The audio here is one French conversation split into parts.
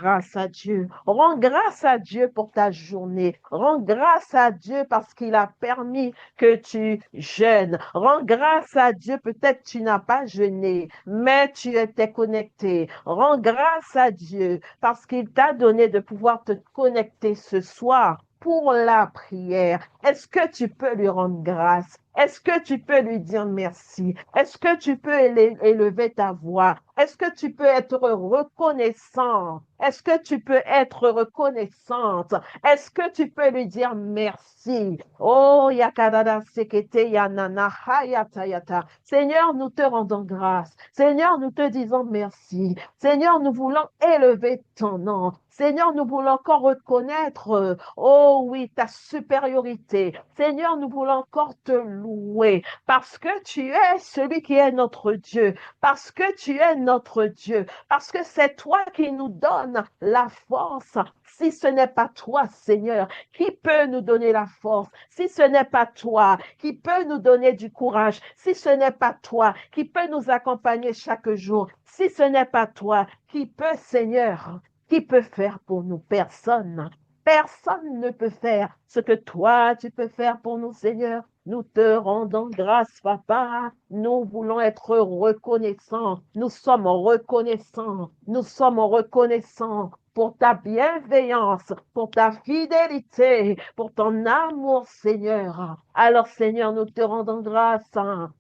grâce à Dieu. Rends grâce à Dieu pour ta journée. Rends grâce à Dieu parce qu'il a permis que tu jeûnes. Rends grâce à Dieu. Peut-être tu n'as pas jeûné, mais tu étais connecté. Rends grâce à Dieu parce qu'il t'a donné de pouvoir te connecter ce soir pour la prière. Est-ce que tu peux lui rendre grâce? Est-ce que tu peux lui dire merci? Est-ce que tu peux élever ta voix? Est-ce que tu peux être reconnaissant? Est-ce que tu peux être reconnaissante? Est-ce que tu peux lui dire merci? Oh, yakadada sekete yanana hayata yata. Seigneur, nous te rendons grâce. Seigneur, nous te disons merci. Seigneur, nous voulons élever ton nom. Seigneur, nous voulons encore reconnaître, oh oui, ta supériorité. Seigneur, nous voulons encore te louer parce que tu es celui qui est notre Dieu, parce que tu es notre Dieu, parce que c'est toi qui nous donnes la force. Si ce n'est pas toi, Seigneur, qui peut nous donner la force? Si ce n'est pas toi, qui peut nous donner du courage? Si ce n'est pas toi, qui peut nous accompagner chaque jour? Si ce n'est pas toi, qui peut, Seigneur, qui peut faire pour nous? Personne. Personne ne peut faire ce que toi, tu peux faire pour nous, Seigneur. Nous te rendons grâce, Papa. Nous voulons être reconnaissants. Nous sommes reconnaissants. Nous sommes reconnaissants pour ta bienveillance, pour ta fidélité, pour ton amour, Seigneur. Alors, Seigneur, nous te rendons grâce.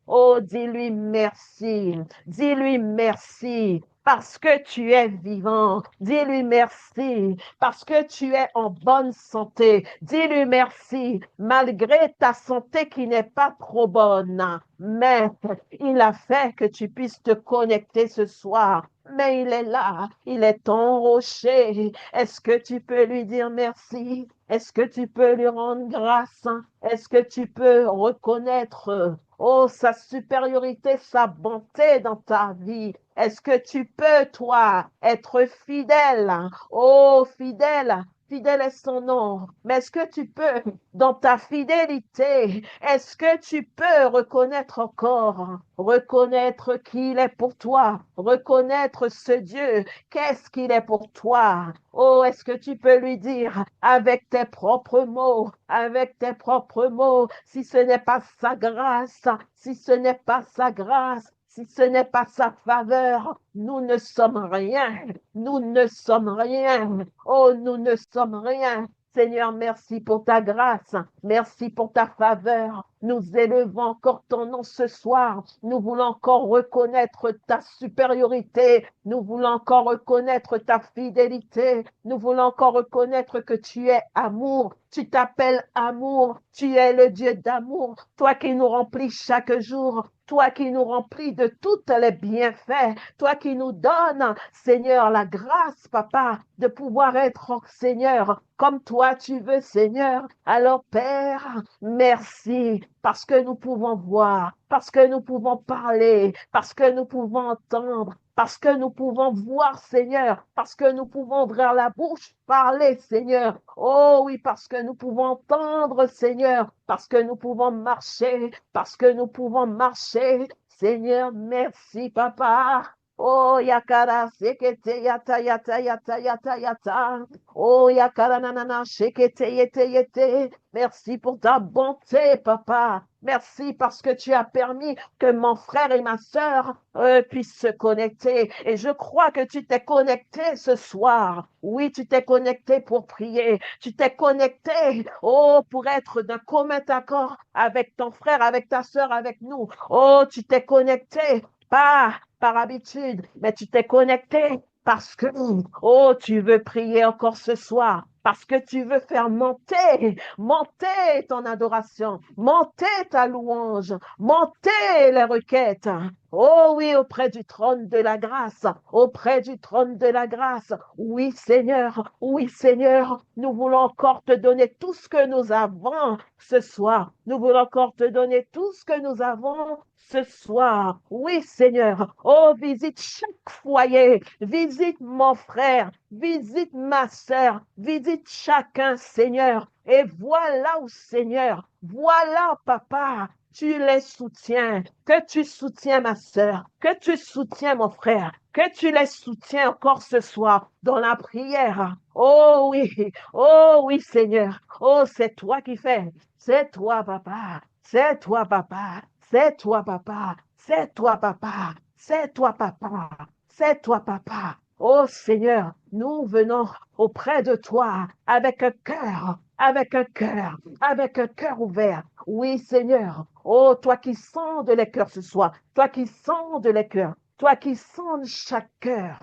Oh, dis-lui merci. Dis-lui merci. Parce que tu es vivant, dis-lui merci. Parce que tu es en bonne santé, dis-lui merci. Malgré ta santé qui n'est pas trop bonne, mais il a fait que tu puisses te connecter ce soir. Mais il est là, il est ton rocher. Est-ce que tu peux lui dire merci? Est-ce que tu peux lui rendre grâce? Est-ce que tu peux reconnaître, oh, sa supériorité, sa bonté dans ta vie? Est-ce que tu peux, toi, être fidèle? Oh, fidèle, fidèle est son nom. Mais est-ce que tu peux, dans ta fidélité, est-ce que tu peux reconnaître encore, reconnaître qu'il est pour toi, reconnaître ce Dieu, qu'est-ce qu'il est pour toi? Oh, est-ce que tu peux lui dire avec tes propres mots, avec tes propres mots, si ce n'est pas sa grâce, si ce n'est pas sa grâce, si ce n'est pas sa faveur, nous ne sommes rien. Nous ne sommes rien. Oh, nous ne sommes rien. Seigneur, merci pour ta grâce. Merci pour ta faveur. Nous élevons encore ton nom ce soir. Nous voulons encore reconnaître ta supériorité. Nous voulons encore reconnaître ta fidélité. Nous voulons encore reconnaître que tu es amour. Tu t'appelles amour. Tu es le Dieu d'amour. Toi qui nous remplis chaque jour. Toi qui nous remplis de tous les bienfaits. Toi qui nous donnes, Seigneur, la grâce, Papa, de pouvoir être, oh, Seigneur, comme toi tu veux, Seigneur. Alors, Père, merci parce que nous pouvons voir, parce que nous pouvons parler, parce que nous pouvons entendre, parce que nous pouvons voir, Seigneur, parce que nous pouvons ouvrir la bouche, parler, Seigneur. Oh oui, parce que nous pouvons entendre, Seigneur, parce que nous pouvons marcher, parce que nous pouvons marcher. Seigneur, merci, Papa. Oh, yakara sekete yata yata yata yata yata. Oh, yakara nanana shekete yete yete. Merci pour ta bonté, Papa. Merci parce que tu as permis que mon frère et ma sœur puissent se connecter. Et je crois que tu t'es connecté ce soir. Oui, tu t'es connecté pour prier. Tu t'es connecté, oh, pour être d'un commun accord avec ton frère, avec ta sœur, avec nous. Oh, tu t'es connecté, pas par habitude, mais tu t'es connecté parce que, oh, tu veux prier encore ce soir. Parce que tu veux faire monter ton adoration, monter ta louange, monter les requêtes. Oh oui, auprès du trône de la grâce, auprès du trône de la grâce. Oui Seigneur, nous voulons encore te donner tout ce que nous avons ce soir. Nous voulons encore te donner tout ce que nous avons ce soir. Oui, Seigneur. Oh, visite chaque foyer, visite mon frère, visite ma sœur, visite chacun, Seigneur. Et voilà où, Seigneur, voilà, Papa, tu les soutiens, que tu soutiens ma sœur, que tu soutiens mon frère, que tu les soutiens encore ce soir dans la prière. Oh oui, Seigneur. Oh, c'est toi qui fais. C'est toi, papa. C'est toi, papa. C'est toi, papa. C'est toi, papa. C'est toi, papa. C'est toi, papa. Oh Seigneur, nous venons auprès de toi avec un cœur, avec un cœur, avec un cœur ouvert. Oui, Seigneur. Oh, toi qui sondes les cœurs ce soir, toi qui sondes les cœurs, toi qui sondes chaque cœur.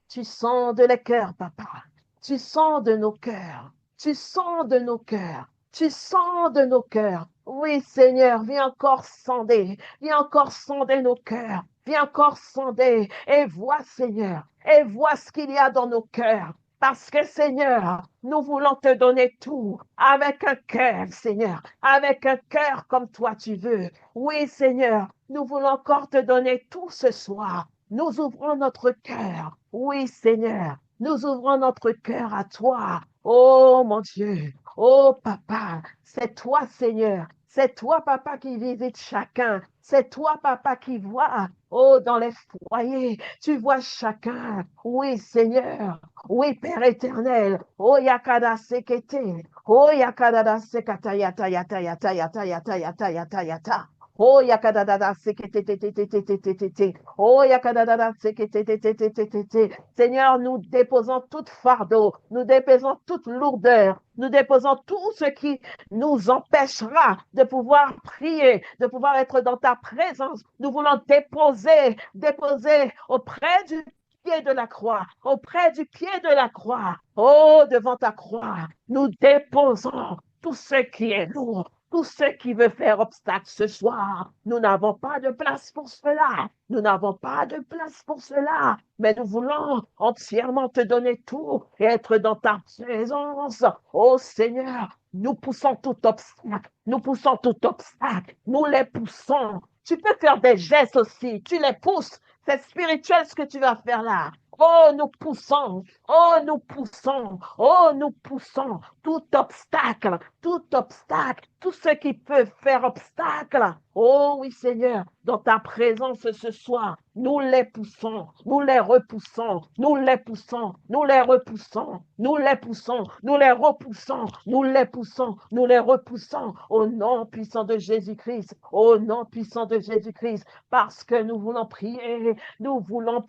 Tu sondes les cœurs, papa. Tu sondes nos cœurs. Tu sondes nos cœurs. Tu sondes nos cœurs. Oui, Seigneur, viens encore sonder. Viens encore sonder nos cœurs. Viens encore sonder. Et vois, Seigneur. Et vois ce qu'il y a dans nos cœurs. Parce que, Seigneur, nous voulons te donner tout avec un cœur, Seigneur. Avec un cœur comme toi tu veux. Oui, Seigneur, nous voulons encore te donner tout ce soir. Nous ouvrons notre cœur. Oui, Seigneur, nous ouvrons notre cœur à toi. Oh, mon Dieu. Oh, papa, c'est toi, Seigneur. C'est toi, papa, qui visite chacun. C'est toi, papa, qui voit. Oh, dans les foyers, tu vois chacun. Oui, Seigneur. Oui, Père éternel. Oh, yakada sekete. Oh, yakada sekata yata yata yata yata yata yata yata yata. Oh, yakadadada, seketetetetetetetete. Oh, yakadadada, seketetetetetetete. Seigneur, nous déposons toute fardeau, nous déposons toute lourdeur, nous déposons tout ce qui nous empêchera de pouvoir prier, de pouvoir être dans ta présence. Nous voulons déposer auprès du pied de la croix, auprès du pied de la croix. Oh, devant ta croix, nous déposons tout ce qui est lourd, tout ce qui veut faire obstacle ce soir. Nous n'avons pas de place pour cela. Nous n'avons pas de place pour cela. Mais nous voulons entièrement te donner tout et être dans ta présence. Oh Seigneur, nous poussons tout obstacle. Nous poussons tout obstacle. Nous les poussons. Tu peux faire des gestes aussi. Tu les pousses. C'est spirituel ce que tu vas faire là. Oh, nous poussons. Oh, nous poussons. Oh, nous poussons. Tout obstacle, tout ce qui peut faire obstacle. Oh oui, Seigneur, dans ta présence ce soir, nous les poussons, nous les repoussons, nous les poussons, nous les repoussons, nous les poussons, nous les repoussons, nous les poussons, nous les repoussons au nom puissant de Jésus-Christ, au nom puissant de Jésus-Christ, parce que nous voulons prier, nous voulons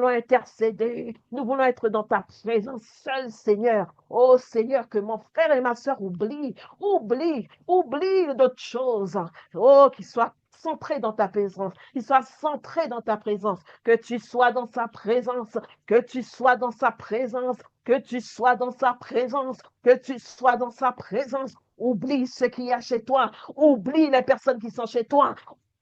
intercéder, nous voulons être dans ta présence seul, Seigneur. Oh Seigneur, que mon frère et ma soeur oublie d'autres choses. Oh, qu'il soit centré dans ta présence, qu'il soit centré dans ta présence, que tu sois dans sa présence, que tu sois dans sa présence, que tu sois dans sa présence, que tu sois dans sa présence. Oublie ce qu'il y a chez toi, oublie les personnes qui sont chez toi,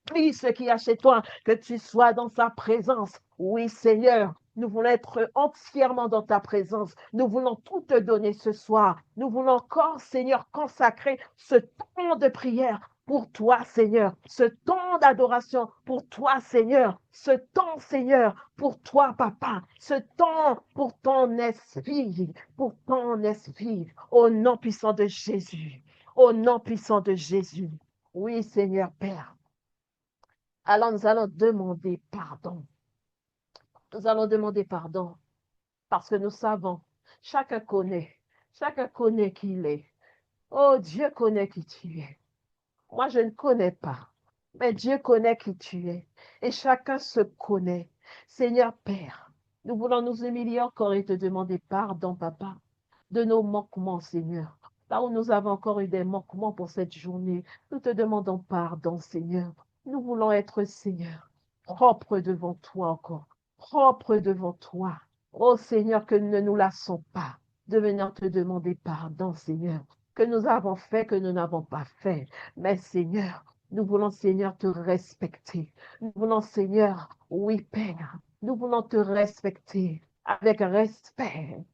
oublie ce qu'il y a chez toi, que tu sois dans sa présence. Oui, Seigneur, nous voulons être entièrement dans ta présence. Nous voulons tout te donner ce soir. Nous voulons encore, Seigneur, consacrer ce temps de prière pour toi, Seigneur. Ce temps d'adoration pour toi, Seigneur. Ce temps, Seigneur, pour toi, Papa. Ce temps pour ton esprit, pour ton esprit. Au nom puissant de Jésus. Au nom puissant de Jésus. Oui, Seigneur Père. Alors nous allons demander pardon. Nous allons demander pardon parce que nous savons, chacun connaît qui il est. Oh, Dieu connaît qui tu es. Moi, je ne connais pas, mais Dieu connaît qui tu es. Et chacun se connaît. Seigneur Père, nous voulons nous humilier encore et te demander pardon, Papa, de nos manquements, Seigneur. Là où nous avons encore eu des manquements pour cette journée, nous te demandons pardon, Seigneur. Nous voulons être, Seigneur, propres devant toi encore, propres devant toi. Oh Seigneur, que nous ne nous lassons pas de venir te demander pardon, Seigneur, que nous avons fait, que nous n'avons pas fait. Mais Seigneur, nous voulons, Seigneur, te respecter. Nous voulons, Seigneur, oui, Père, nous voulons te respecter avec respect,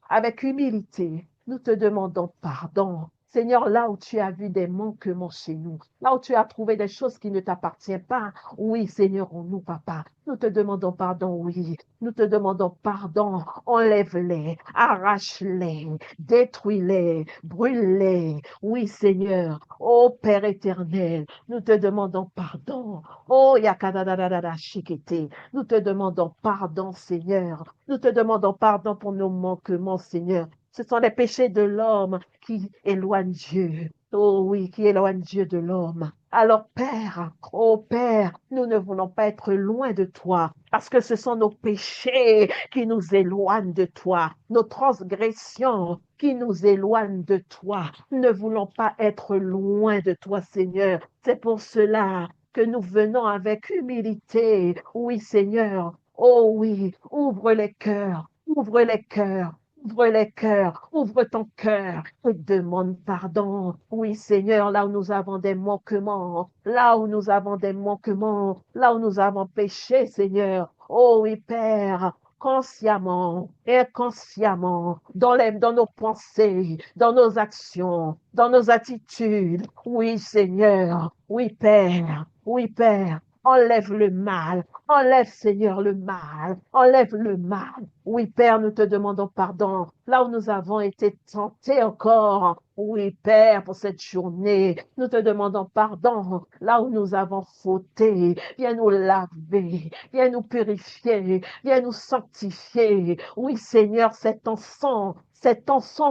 avec humilité. Nous te demandons pardon. Seigneur, là où tu as vu des manquements chez nous, là où tu as trouvé des choses qui ne t'appartiennent pas, oui, Seigneur, en nous, papa, nous te demandons pardon, oui, nous te demandons pardon, enlève-les, arrache-les, détruis-les, brûle-les, oui, Seigneur, ô Père éternel, nous te demandons pardon, oh, yakadadadada shikete, nous te demandons pardon, Seigneur, nous te demandons pardon pour nos manquements, Seigneur. Ce sont les péchés de l'homme qui éloignent Dieu. Oh oui, qui éloignent Dieu de l'homme. Alors, Père, oh Père, nous ne voulons pas être loin de toi parce que ce sont nos péchés qui nous éloignent de toi, nos transgressions qui nous éloignent de toi. Nous ne voulons pas être loin de toi, Seigneur. C'est pour cela que nous venons avec humilité. Oui, Seigneur. Oh oui, ouvre les cœurs, ouvre les cœurs. Ouvre les cœurs, ouvre ton cœur et demande pardon. Oui, Seigneur, là où nous avons des manquements, là où nous avons des manquements, là où nous avons péché, Seigneur. Oh oui, Père, consciemment, inconsciemment, dans nos pensées, dans nos actions, dans nos attitudes. Oui, Seigneur. Oui, Père. Oui, Père. Enlève le mal. Enlève, Seigneur, le mal. Enlève le mal. Oui, Père, nous te demandons pardon. Là où nous avons été tentés encore. Oui, Père, pour cette journée, nous te demandons pardon. Là où nous avons fauté, viens nous laver, viens nous purifier, viens nous sanctifier. Oui, Seigneur, c'est ton sang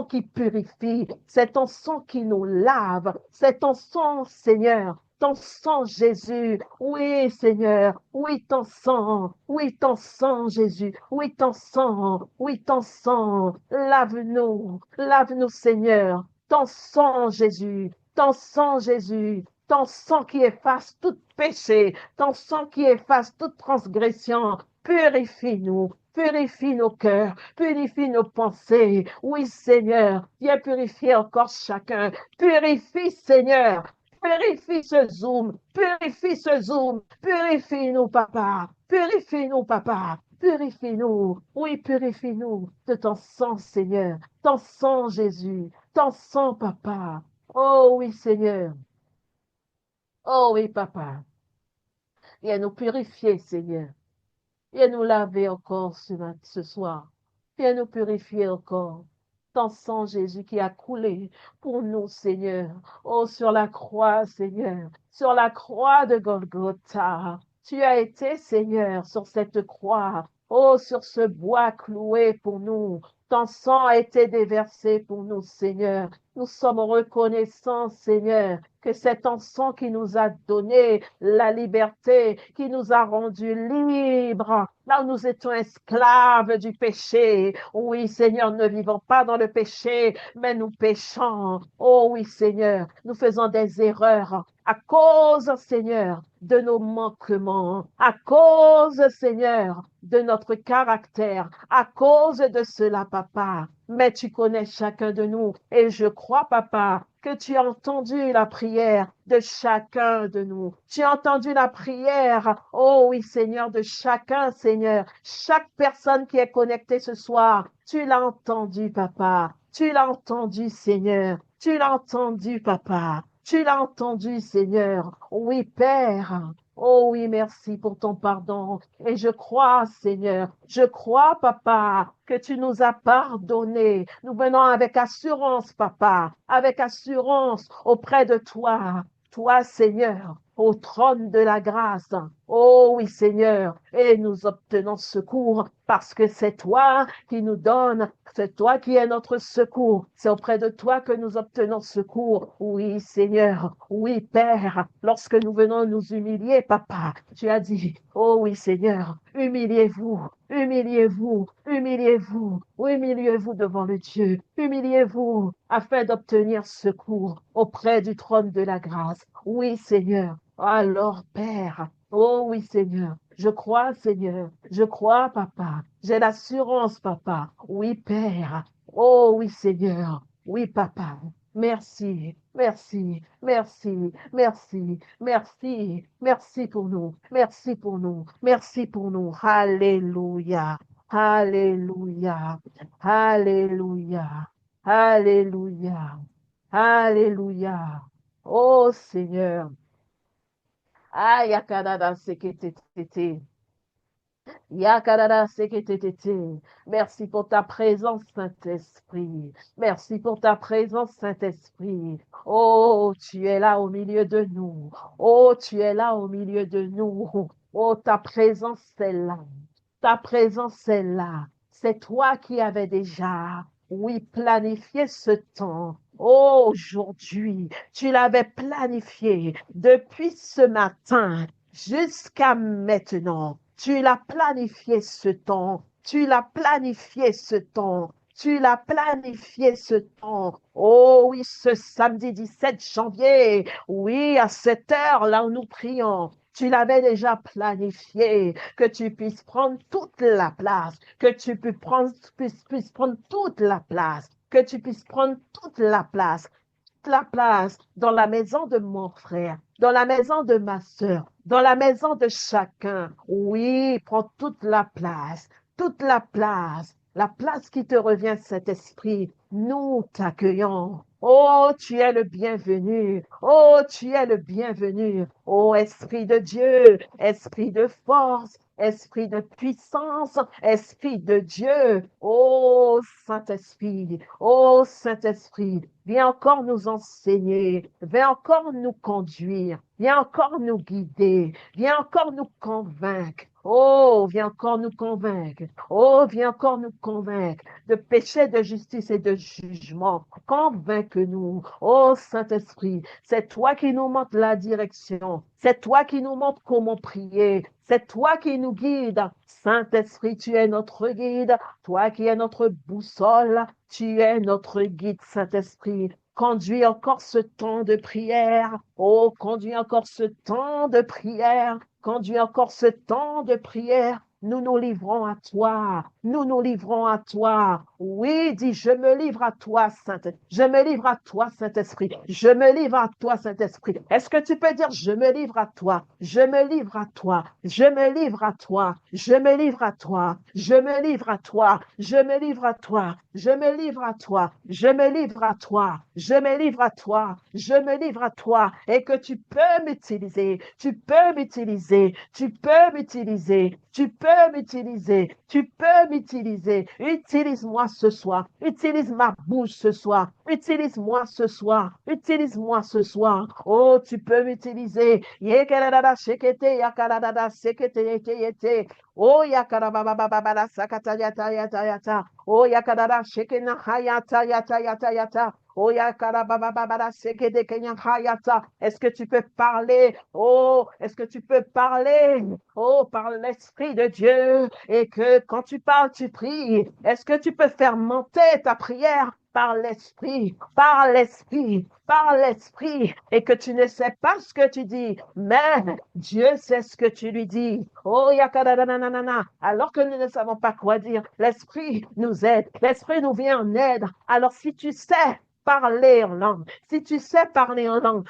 qui purifie, c'est ton sang qui nous lave, c'est ton sang, Seigneur. Ton sang, Jésus. Oui, Seigneur. Oui, ton sang, Jésus. Oui, ton sang. Oui, ton sang. Lave-nous. Lave-nous, Seigneur. Ton sang, Jésus. Ton sang, Jésus. Ton sang qui efface tout péché. Ton sang qui efface toute transgression. Purifie-nous. Purifie nos cœurs, purifie nos pensées. Oui, Seigneur, viens purifier encore chacun. Purifie, Seigneur. Purifie ce Zoom, purifie ce Zoom, purifie-nous, papa, purifie-nous, papa, purifie-nous, oui, purifie-nous de ton sang, Seigneur, ton sang, Jésus, ton sang, papa. Oh oui, Seigneur, oh oui, papa, viens nous purifier, Seigneur. Viens nous laver encore ce soir. Viens nous purifier encore. Ton sang, Jésus, qui a coulé pour nous, Seigneur. Oh, sur la croix, Seigneur. Sur la croix de Golgotha. Tu as été, Seigneur, sur cette croix. Oh, sur ce bois cloué pour nous. Ton sang a été déversé pour nous, Seigneur. Nous sommes reconnaissants, Seigneur, que c'est ton sang qui nous a donné la liberté, qui nous a rendus libres. Là où nous étions esclaves du péché. Oui, Seigneur, ne vivons pas dans le péché, mais nous péchons. Oh oui, Seigneur, nous faisons des erreurs à cause, Seigneur, de nos manquements, à cause, Seigneur, de notre caractère, à cause de cela, papa. Mais tu connais chacun de nous et je crois, papa, que tu as entendu la prière de chacun de nous. Tu as entendu la prière, oh oui, Seigneur, de chacun, Seigneur. Chaque personne qui est connectée ce soir, tu l'as entendu, papa. Tu l'as entendu, Seigneur. Tu l'as entendu, papa. Tu l'as entendu, Seigneur. Oui, Père. Oh oui, merci pour ton pardon. Et je crois, Seigneur, je crois, papa, que tu nous as pardonné. Nous venons avec assurance, papa, avec assurance auprès de toi. Toi, Seigneur, au trône de la grâce. Oh oui, Seigneur, et nous obtenons secours parce que c'est toi qui nous donnes, c'est toi qui es notre secours. C'est auprès de toi que nous obtenons secours. Oui, Seigneur, oui, Père, lorsque nous venons nous humilier, papa, tu as dit, oh oui, Seigneur, humiliez-vous, humiliez-vous, humiliez-vous, humiliez-vous devant le Dieu, humiliez-vous afin d'obtenir secours auprès du trône de la grâce. Oui, Seigneur. Alors, Père, oh oui, Seigneur, je crois, Seigneur, je crois, papa, j'ai l'assurance, papa. Oui, Père, oh oui, Seigneur, oui, papa. Merci, merci, merci, merci, merci, merci pour nous, merci pour nous, merci pour nous. Alléluia, alléluia, alléluia, alléluia. Alléluia. Oh Seigneur. Aïe, yakadada sekete. Yakarara sekete. Merci pour ta présence, Saint-Esprit. Merci pour ta présence, Saint-Esprit. Oh, tu es là au milieu de nous. Oh, tu es là au milieu de nous. Oh, ta présence est là. Ta présence est là. C'est toi qui avais déjà, oui, planifié ce temps. Oh, aujourd'hui, tu l'avais planifié depuis ce matin jusqu'à maintenant. Tu l'as planifié ce temps. Tu l'as planifié ce temps. Tu l'as planifié ce temps. Oh oui, ce samedi 17 janvier. Oui, à cette heure, là où nous prions. Tu l'avais déjà planifié, que tu puisses prendre toute la place, que tu puisses prendre toute la place, que tu puisses prendre toute la place dans la maison de mon frère, dans la maison de ma soeur, dans la maison de chacun. Oui, prends la place qui te revient, cet esprit. Nous t'accueillons. Oh, tu es le bienvenu. Oh, tu es le bienvenu. Oh, Esprit de Dieu, Esprit de force, Esprit de puissance, Esprit de Dieu. Oh, Saint-Esprit, oh, Saint-Esprit, viens encore nous enseigner, viens encore nous conduire, viens encore nous guider, viens encore nous convaincre. Oh, viens encore nous convaincre. Oh, viens encore nous convaincre de péché, de justice et de jugement. Convainc-nous. Oh, Saint-Esprit, c'est toi qui nous montres la direction. C'est toi qui nous montres comment prier. C'est toi qui nous guides. Saint-Esprit, tu es notre guide. Toi qui es notre boussole. Tu es notre guide, Saint-Esprit. Conduis encore ce temps de prière. Oh, conduis encore ce temps de prière. Conduis encore ce temps de prière. Nous nous livrons à toi. Nous nous livrons à toi. Oui, dis, je me livre à toi, Je me livre à toi, Saint-Esprit. Je me livre à toi, Saint-Esprit. Est-ce que tu peux dire, je me livre à toi. Je me livre à toi. Je me livre à toi. Je me livre à toi. Je me livre à toi. Je me livre à toi. Je me livre à toi. Je me livre à toi. Je me livre à toi. Je me livre à toi. Et que tu peux m'utiliser. Tu peux m'utiliser. Tu peux m'utiliser. Tu peux m'utiliser. Tu peux m'utiliser. Utilise-moi ce soir. Utilise ma bouche ce soir. Utilise-moi ce soir. Utilise-moi ce soir. Oh, tu peux m'utiliser. Yekeradada shekete, yakaradada sekete, yete, yete. Oh, yakarababababala sakata, yata, yata, yata. Oh, yakarada shekena, hayata, yata, yata, yata. Oh, yakarababababala sekete, kenya, hayata. Est-ce que tu peux parler? Oh, est-ce que tu peux parler? Oh, par l'Esprit de Dieu. Et que quand tu parles, tu pries. Est-ce que tu peux faire monter ta prière par l'Esprit, par l'Esprit, par l'Esprit, et que tu ne sais pas ce que tu dis, mais Dieu sait ce que tu lui dis. Oh, yakadadadadadada. Alors que nous ne savons pas quoi dire, l'Esprit nous aide, l'Esprit nous vient en aide. Alors si tu sais parler en langue, si tu sais parler en langue,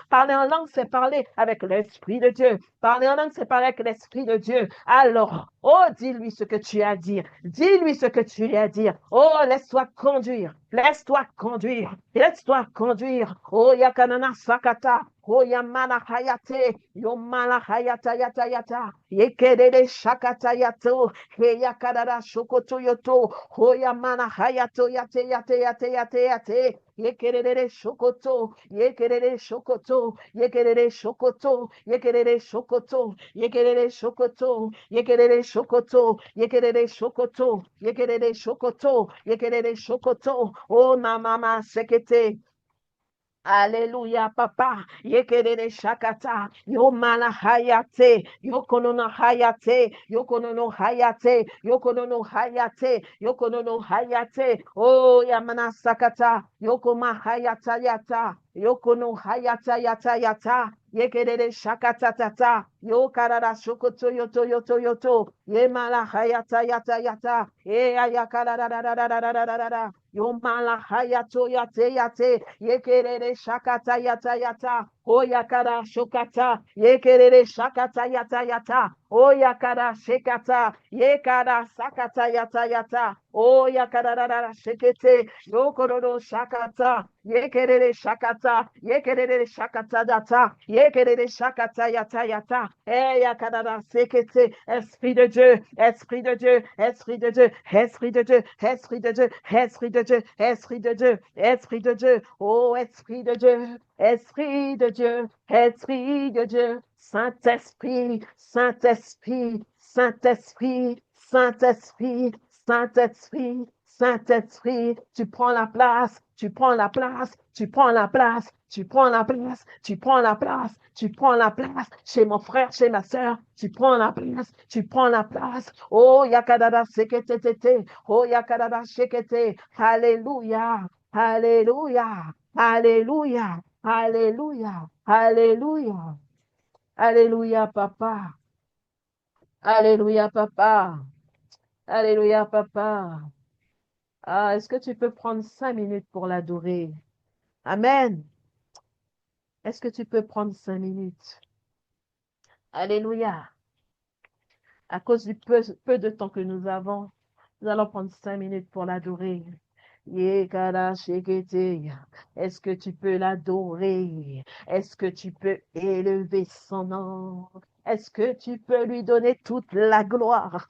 c'est parler avec l'Esprit de Dieu. Parler en langue, c'est parler avec l'Esprit de Dieu. Alors, oh, dis-lui ce que tu as à dire. Dis-lui ce que tu lui as à dire. Oh, laisse-toi conduire. Laisse-toi conduire. Laisse-toi conduire. Oh, yakanana sakata. Oh, yamana hayate. Yomana hayata yata yata. Yekedede shakata yato. He yakadada shokoto yoto. Oh, yamana hayato yate yate yate yate yate. Yekedede shokoto. Yekedede shokoto. Yekedede shokoto. Yekedede shokoto. Yekedede shokoto. Yekedede shokoto. Yekedede shokoto. Yekedede shokoto. Yekedede shokoto. Oh, mama sekete. Alléluia, papa. Yekerere shakata. Yo mana hayate. Yo konono hayate. Yo konono hayate. Yo konono hayate. Yo konono hayate. Oh, yamana sakata. Yo koma hayata yata. Yo kono hayata yata yata. Yekerere shakata tata. Yo karara shokoto yoto yoto yoto. Ye mala hayata yata yata. E ayakara da da da da da da da da da. Yo mala hayato yate yate. Yekerere shakata yata yata. O yakara shokata. Yekerere shakata yata yata. Oh yakada shekata, yekada sakata yata yata. Oh yakada shekete, yokororo shakata, yekerere shakata, yekerere shakata data, yekerere shakata yata yata. Eh yakada sekete, Esprit de Dieu, Esprit de Dieu, Esprit de Dieu, Esprit de Dieu, Esprit de Dieu, Esprit de Dieu, Esprit de Dieu, Esprit de Dieu, oh Esprit de Dieu, Esprit de Dieu, Esprit de Dieu, Saint-Esprit, Saint-Esprit, Saint-Esprit, Saint-Esprit, Saint-Esprit, Saint-Esprit, tu prends la place, tu prends la place, tu prends la place, tu prends la place, tu prends la place, tu prends la place chez mon frère, chez ma soeur, tu prends la place, tu prends la place. Oh, yakadada sekete, oh, yakadada shekete, Alléluia, Alléluia, Alléluia, Alléluia, Alléluia, Alléluia, papa, Alléluia, papa, Alléluia, papa. Ah, est-ce que tu peux prendre 5 minutes pour l'adorer? Amen. Est-ce que tu peux prendre 5 minutes? Alléluia. À cause du peu de temps que nous avons, nous allons prendre 5 minutes pour l'adorer. Yekada shekete. Est-ce que tu peux l'adorer? Est-ce que tu peux élever son nom? Est-ce que tu peux lui donner toute la gloire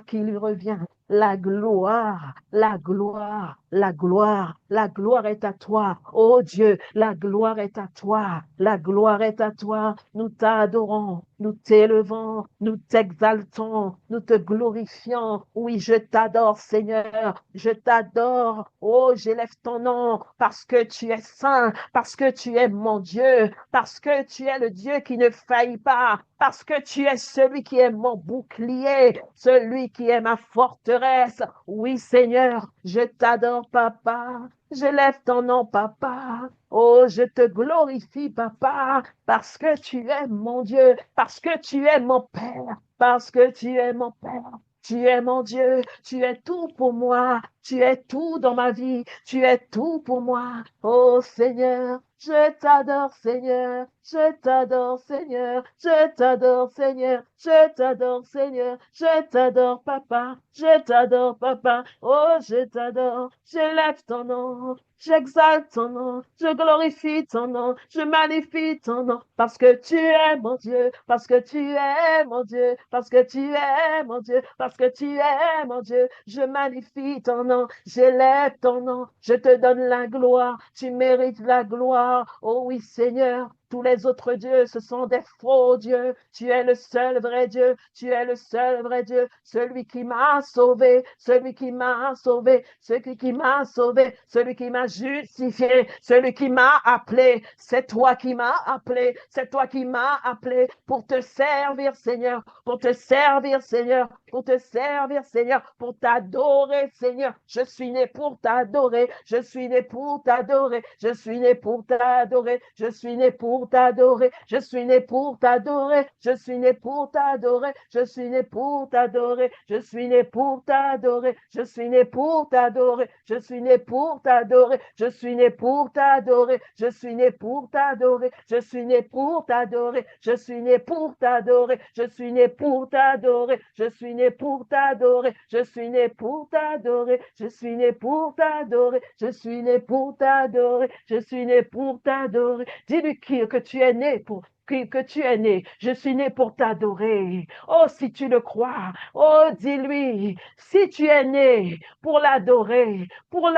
qui lui revient? La gloire, la gloire, la gloire, la gloire est à toi. Oh Dieu, la gloire est à toi. La gloire est à toi. Nous t'adorons, nous t'élevons, nous t'exaltons, nous te glorifions. Oui, je t'adore, Seigneur. Je t'adore. Oh, j'élève ton nom parce que tu es saint, parce que tu es mon Dieu, parce que tu es le Dieu qui ne faillit pas, parce que tu es celui qui est mon bouclier, celui qui est ma forteresse. Oui, Seigneur, je t'adore, papa. Je lève ton nom, papa. Oh, je te glorifie, papa, parce que tu es mon Dieu, parce que tu es mon Père, parce que tu es mon Père. Tu es mon Dieu, tu es tout pour moi, tu es tout dans ma vie, tu es tout pour moi. Oh Seigneur, je t'adore Seigneur, je t'adore Seigneur, je t'adore Seigneur, je t'adore Seigneur, je t'adore papa, je t'adore papa, oh je t'adore, j'élève ton nom, j'exalte ton nom, je glorifie ton nom, je magnifie ton nom, parce que tu es mon Dieu, parce que tu es mon Dieu, parce que tu es mon Dieu, parce que tu es mon Dieu, je magnifie ton nom, j'élève ton nom, je te donne la gloire, tu mérites la gloire, oh oui Seigneur. Tous les autres dieux, ce sont des faux dieux. Tu es le seul vrai Dieu. Tu es le seul vrai Dieu. Celui qui m'a sauvé. Celui qui m'a sauvé. Celui qui m'a sauvé. Celui qui m'a justifié. Celui qui m'a appelé. C'est toi qui m'as appelé. C'est toi qui m'as appelé pour te servir, Seigneur. Pour te servir, Seigneur. Pour te servir, Seigneur. Pour t'adorer, Seigneur. Je suis né pour t'adorer. Je suis né pour t'adorer. Je suis né pour t'adorer. Je suis né pour t'adorer, je suis né pour t'adorer, je suis né pour t'adorer, je suis né pour t'adorer, je suis né pour t'adorer, je suis né pour t'adorer, je suis né pour t'adorer, je suis né pour t'adorer, je suis né pour t'adorer, je suis né pour t'adorer, je suis né pour t'adorer, je suis né pour t'adorer, je suis né pour t'adorer, je suis né pour t'adorer, je suis né pour t'adorer, je suis né pour t'adorer, je suis né pour t'adorer. Dis-lui que tu es né pour que tu es né. Je suis né pour t'adorer. Oh, si tu le crois. Oh, dis-lui, si tu es né pour l'adorer, pour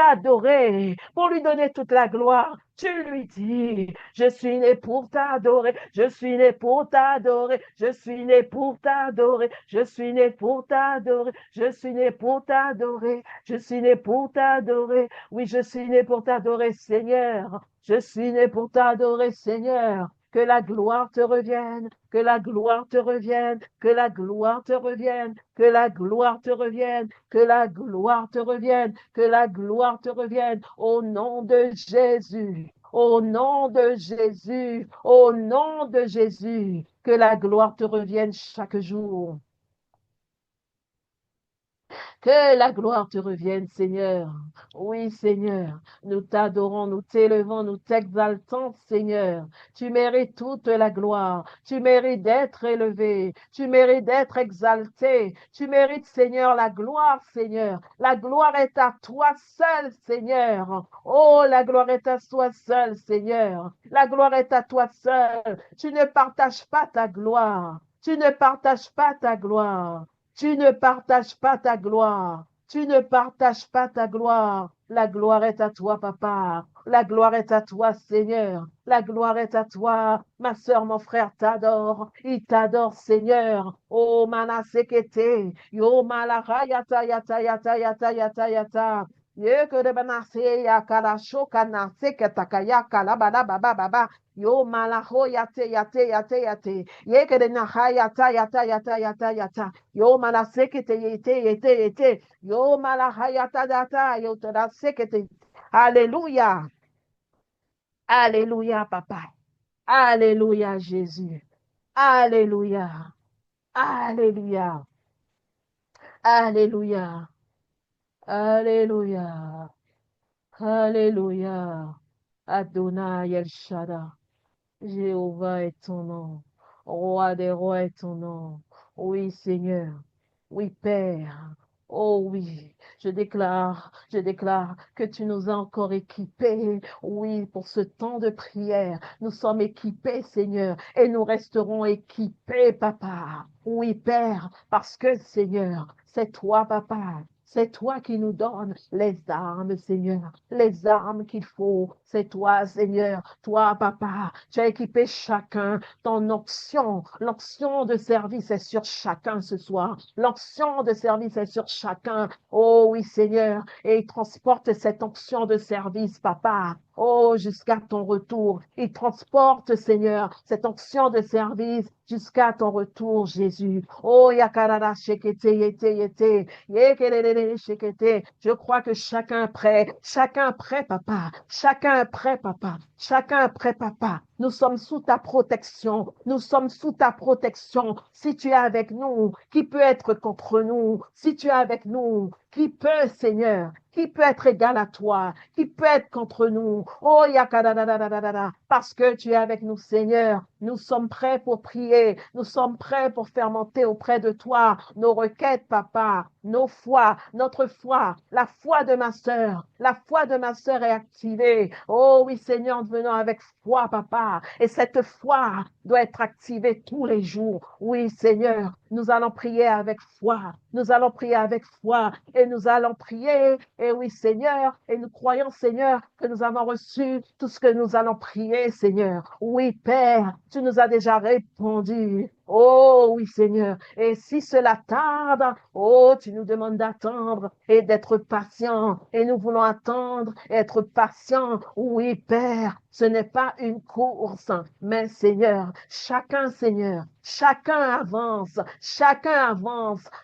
lui donner toute la gloire, tu lui dis, je suis né pour t'adorer, je suis né pour t'adorer, je suis né pour t'adorer, je suis né pour t'adorer, je suis né pour t'adorer, je suis né pour t'adorer, oui, je suis né pour t'adorer, Seigneur. Je suis né pour t'adorer, Seigneur. Que la gloire te revienne, que la gloire te revienne, que la gloire te revienne, que la gloire te revienne, que la gloire te revienne, que la gloire te revienne, au nom de Jésus. Au nom de Jésus, au nom de Jésus, que la gloire te revienne chaque jour. Que la gloire te revienne, Seigneur. Oui, Seigneur. Nous t'adorons, nous t'élevons, nous t'exaltons, Seigneur. Tu mérites toute la gloire. Tu mérites d'être élevé. Tu mérites d'être exalté. Tu mérites, Seigneur, la gloire, Seigneur. La gloire est à toi seul, Seigneur. Oh, la gloire est à toi seul, Seigneur. La gloire est à toi seul. Tu ne partages pas ta gloire. Tu ne partages pas ta gloire. Tu ne partages pas ta gloire. Tu ne partages pas ta gloire. La gloire est à toi, papa. La gloire est à toi, Seigneur. La gloire est à toi. Ma sœur, mon frère t'adore. Il t'adore, Seigneur. Oh, manasekete. Yo, malara, yata, yata, yata, yata, yata, yata. Ye que de banase ya kala shoka na seke takaya kala baba baba baba. Yo malaho yate yate yate yate. Ye que de naha yata yata yata yata yata. Yo malaseke te yete yete yete. Yo malaha yata yata yo te da seke te. Alléluia. Alléluia, papa. Alléluia, Jésus. Alléluia. Alléluia. Alléluia. Alléluia. Alléluia. Adonai El Shaddai. Jéhovah est ton nom. Roi des rois est ton nom. Oui, Seigneur. Oui, Père. Oh oui, je déclare que tu nous as encore équipés. Oui, pour ce temps de prière, nous sommes équipés, Seigneur, et nous resterons équipés, Papa. Oui, Père, parce que, Seigneur, c'est toi, Papa. C'est toi qui nous donnes les armes, Seigneur, les armes qu'il faut. C'est toi, Seigneur, toi, Papa. Tu as équipé chacun ton onction. L'onction de service est sur chacun ce soir. L'onction de service est sur chacun. Oh oui, Seigneur. Et il transporte cette onction de service, Papa. Oh, jusqu'à ton retour. Il transporte, Seigneur, cette onction de service jusqu'à ton retour, Jésus. Oh, yakarara shekete yete yete. Yekelelele shekete. Je crois que chacun prêt, papa. Chacun prêt, papa. Chacun prêt, papa. Nous sommes sous ta protection. Nous sommes sous ta protection. Si tu es avec nous, qui peut être contre nous? Si tu es avec nous, qui peut, Seigneur? Qui peut être égal à toi? Qui peut être contre nous? Oh, yakadadadadadada. Parce que tu es avec nous, Seigneur. Nous sommes prêts pour prier. Nous sommes prêts pour faire monter auprès de toi nos requêtes, papa, nos foi, notre foi, la foi de ma sœur. La foi de ma sœur est activée. Oh oui, Seigneur, venons avec foi, papa. Et cette foi doit être activée tous les jours. Oui, Seigneur, nous allons prier avec foi. Nous allons prier avec foi et nous allons prier. Et oui, Seigneur, et nous croyons, Seigneur, que nous avons reçu tout ce que nous allons prier, Seigneur. Oui, Père, tu nous as déjà répondu. Oh oui, Seigneur. Et si cela tarde, oh, tu nous demandes d'attendre et d'être patient. Et nous voulons attendre et être patients. Oui, Père, ce n'est pas une course, mais Seigneur, chacun avance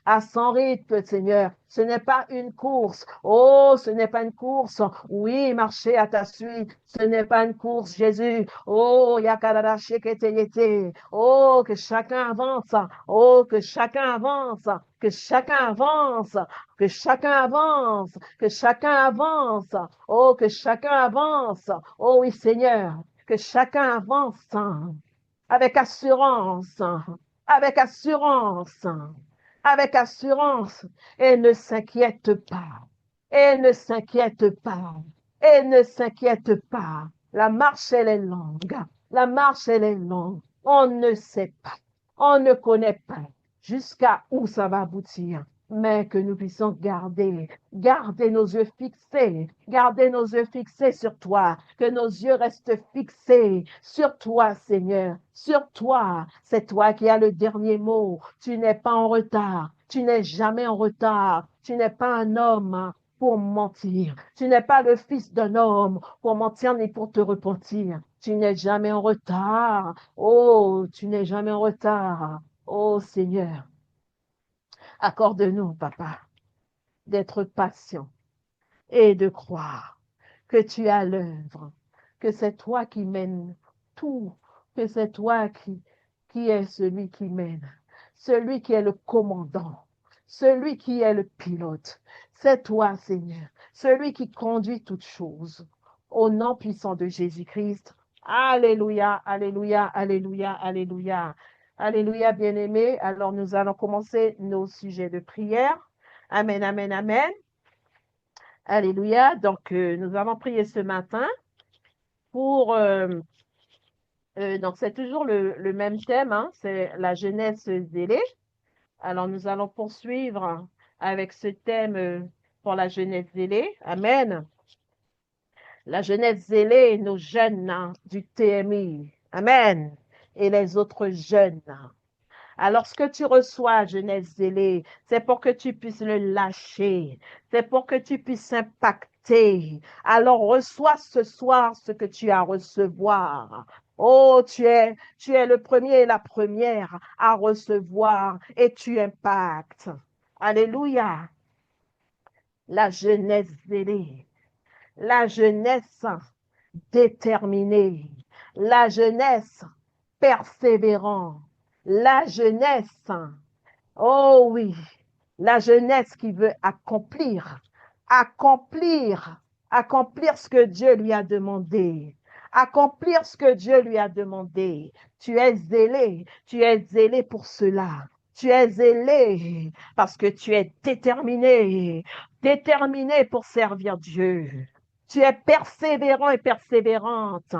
à son rythme, Seigneur. Ce n'est pas une course. Oh, ce n'est pas une course. Oui, marcher à ta suite. Ce n'est pas une course, Jésus. Oh, yakadada shekete yete. Oh, que chacun avance. Oh, que chacun avance. Que chacun avance. Que chacun avance. Que chacun avance. Oh, que chacun avance. Oh oui, Seigneur. Que chacun avance avec assurance. Avec assurance. Avec assurance. Et ne s'inquiète pas. Et ne s'inquiète pas. Et ne s'inquiète pas. La marche, elle est longue. La marche, elle est longue. On ne sait pas. On ne connaît pas jusqu'à où ça va aboutir. Mais que nous puissions garder nos yeux fixés sur toi, que nos yeux restent fixés sur toi, Seigneur, sur toi. C'est toi qui as le dernier mot. Tu n'es pas en retard. Tu n'es jamais en retard. Tu n'es pas un homme pour mentir. Tu n'es pas le fils d'un homme pour mentir ni pour te repentir. Tu n'es jamais en retard. Oh, tu n'es jamais en retard. Oh Seigneur, accorde-nous, papa, d'être patient et de croire que tu as l'œuvre, que c'est toi qui mènes tout, que c'est toi qui est celui qui mène, celui qui est le commandant. celui qui est le pilote. C'est toi, Seigneur, celui qui conduit toutes choses. Au nom puissant de Jésus-Christ. Alléluia, alléluia, alléluia, alléluia. Alléluia, bien-aimés. Alors, nous allons commencer nos sujets de prière. Amen, amen, amen. Alléluia. Donc, nous allons prier ce matin pour... donc, c'est toujours le même thème, hein, c'est la jeunesse zélée. Alors, nous allons poursuivre avec ce thème pour la jeunesse zélée. Amen. La jeunesse zélée, nos jeunes hein, du TMI. Amen. Et les autres jeunes. Alors, ce que tu reçois, jeunesse zélée, c'est pour que tu puisses le lâcher. C'est pour que tu puisses impacter. Alors, reçois ce soir ce que tu as à recevoir. Oh, tu es le premier et la première à recevoir et tu impactes. Alléluia. La jeunesse zélée, la jeunesse déterminée, la jeunesse persévérante, la jeunesse, oh oui, la jeunesse qui veut accomplir, accomplir ce que Dieu lui a demandé, accomplir ce que Dieu lui a demandé. Tu es zélé pour cela. Tu es zélé parce que tu es déterminé, déterminé pour servir Dieu. Tu es persévérant et persévérante.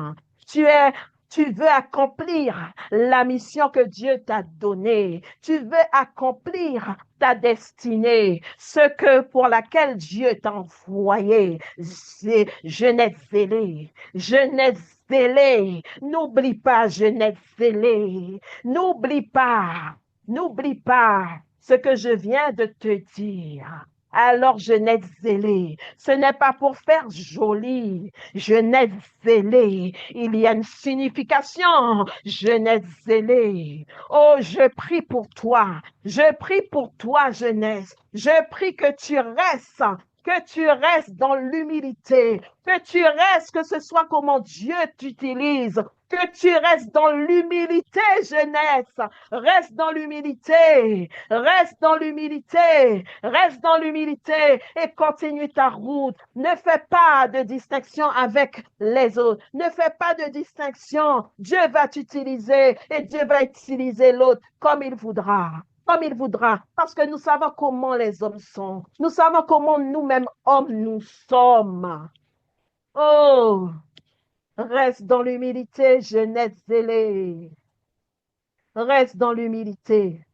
Tu es tu veux accomplir la mission que Dieu t'a donnée. Tu veux accomplir ta destinée, ce que pour laquelle Dieu t'a envoyé. C'est jeunesse zélée, jeunesse zélée. N'oublie pas, jeunesse zélée. N'oublie pas ce que je viens de te dire. Alors, jeunesse zélée, ce n'est pas pour faire joli. Jeunesse zélée, il y a une signification. Jeunesse zélée. Oh, je prie pour toi. Je prie pour toi, jeunesse. Je prie que tu restes dans l'humilité, que tu restes, que ce soit comment Dieu t'utilise, que tu restes dans l'humilité, jeunesse. Reste dans l'humilité, reste dans l'humilité, reste dans l'humilité et continue ta route. Ne fais pas de distinction avec les autres. Ne fais pas de distinction. Dieu va t'utiliser et Dieu va utiliser l'autre comme il voudra. Comme il voudra, parce que nous savons comment les hommes sont. Nous savons comment nous-mêmes hommes nous sommes. Oh, reste dans l'humilité, jeunesse zélée. Reste dans l'humilité,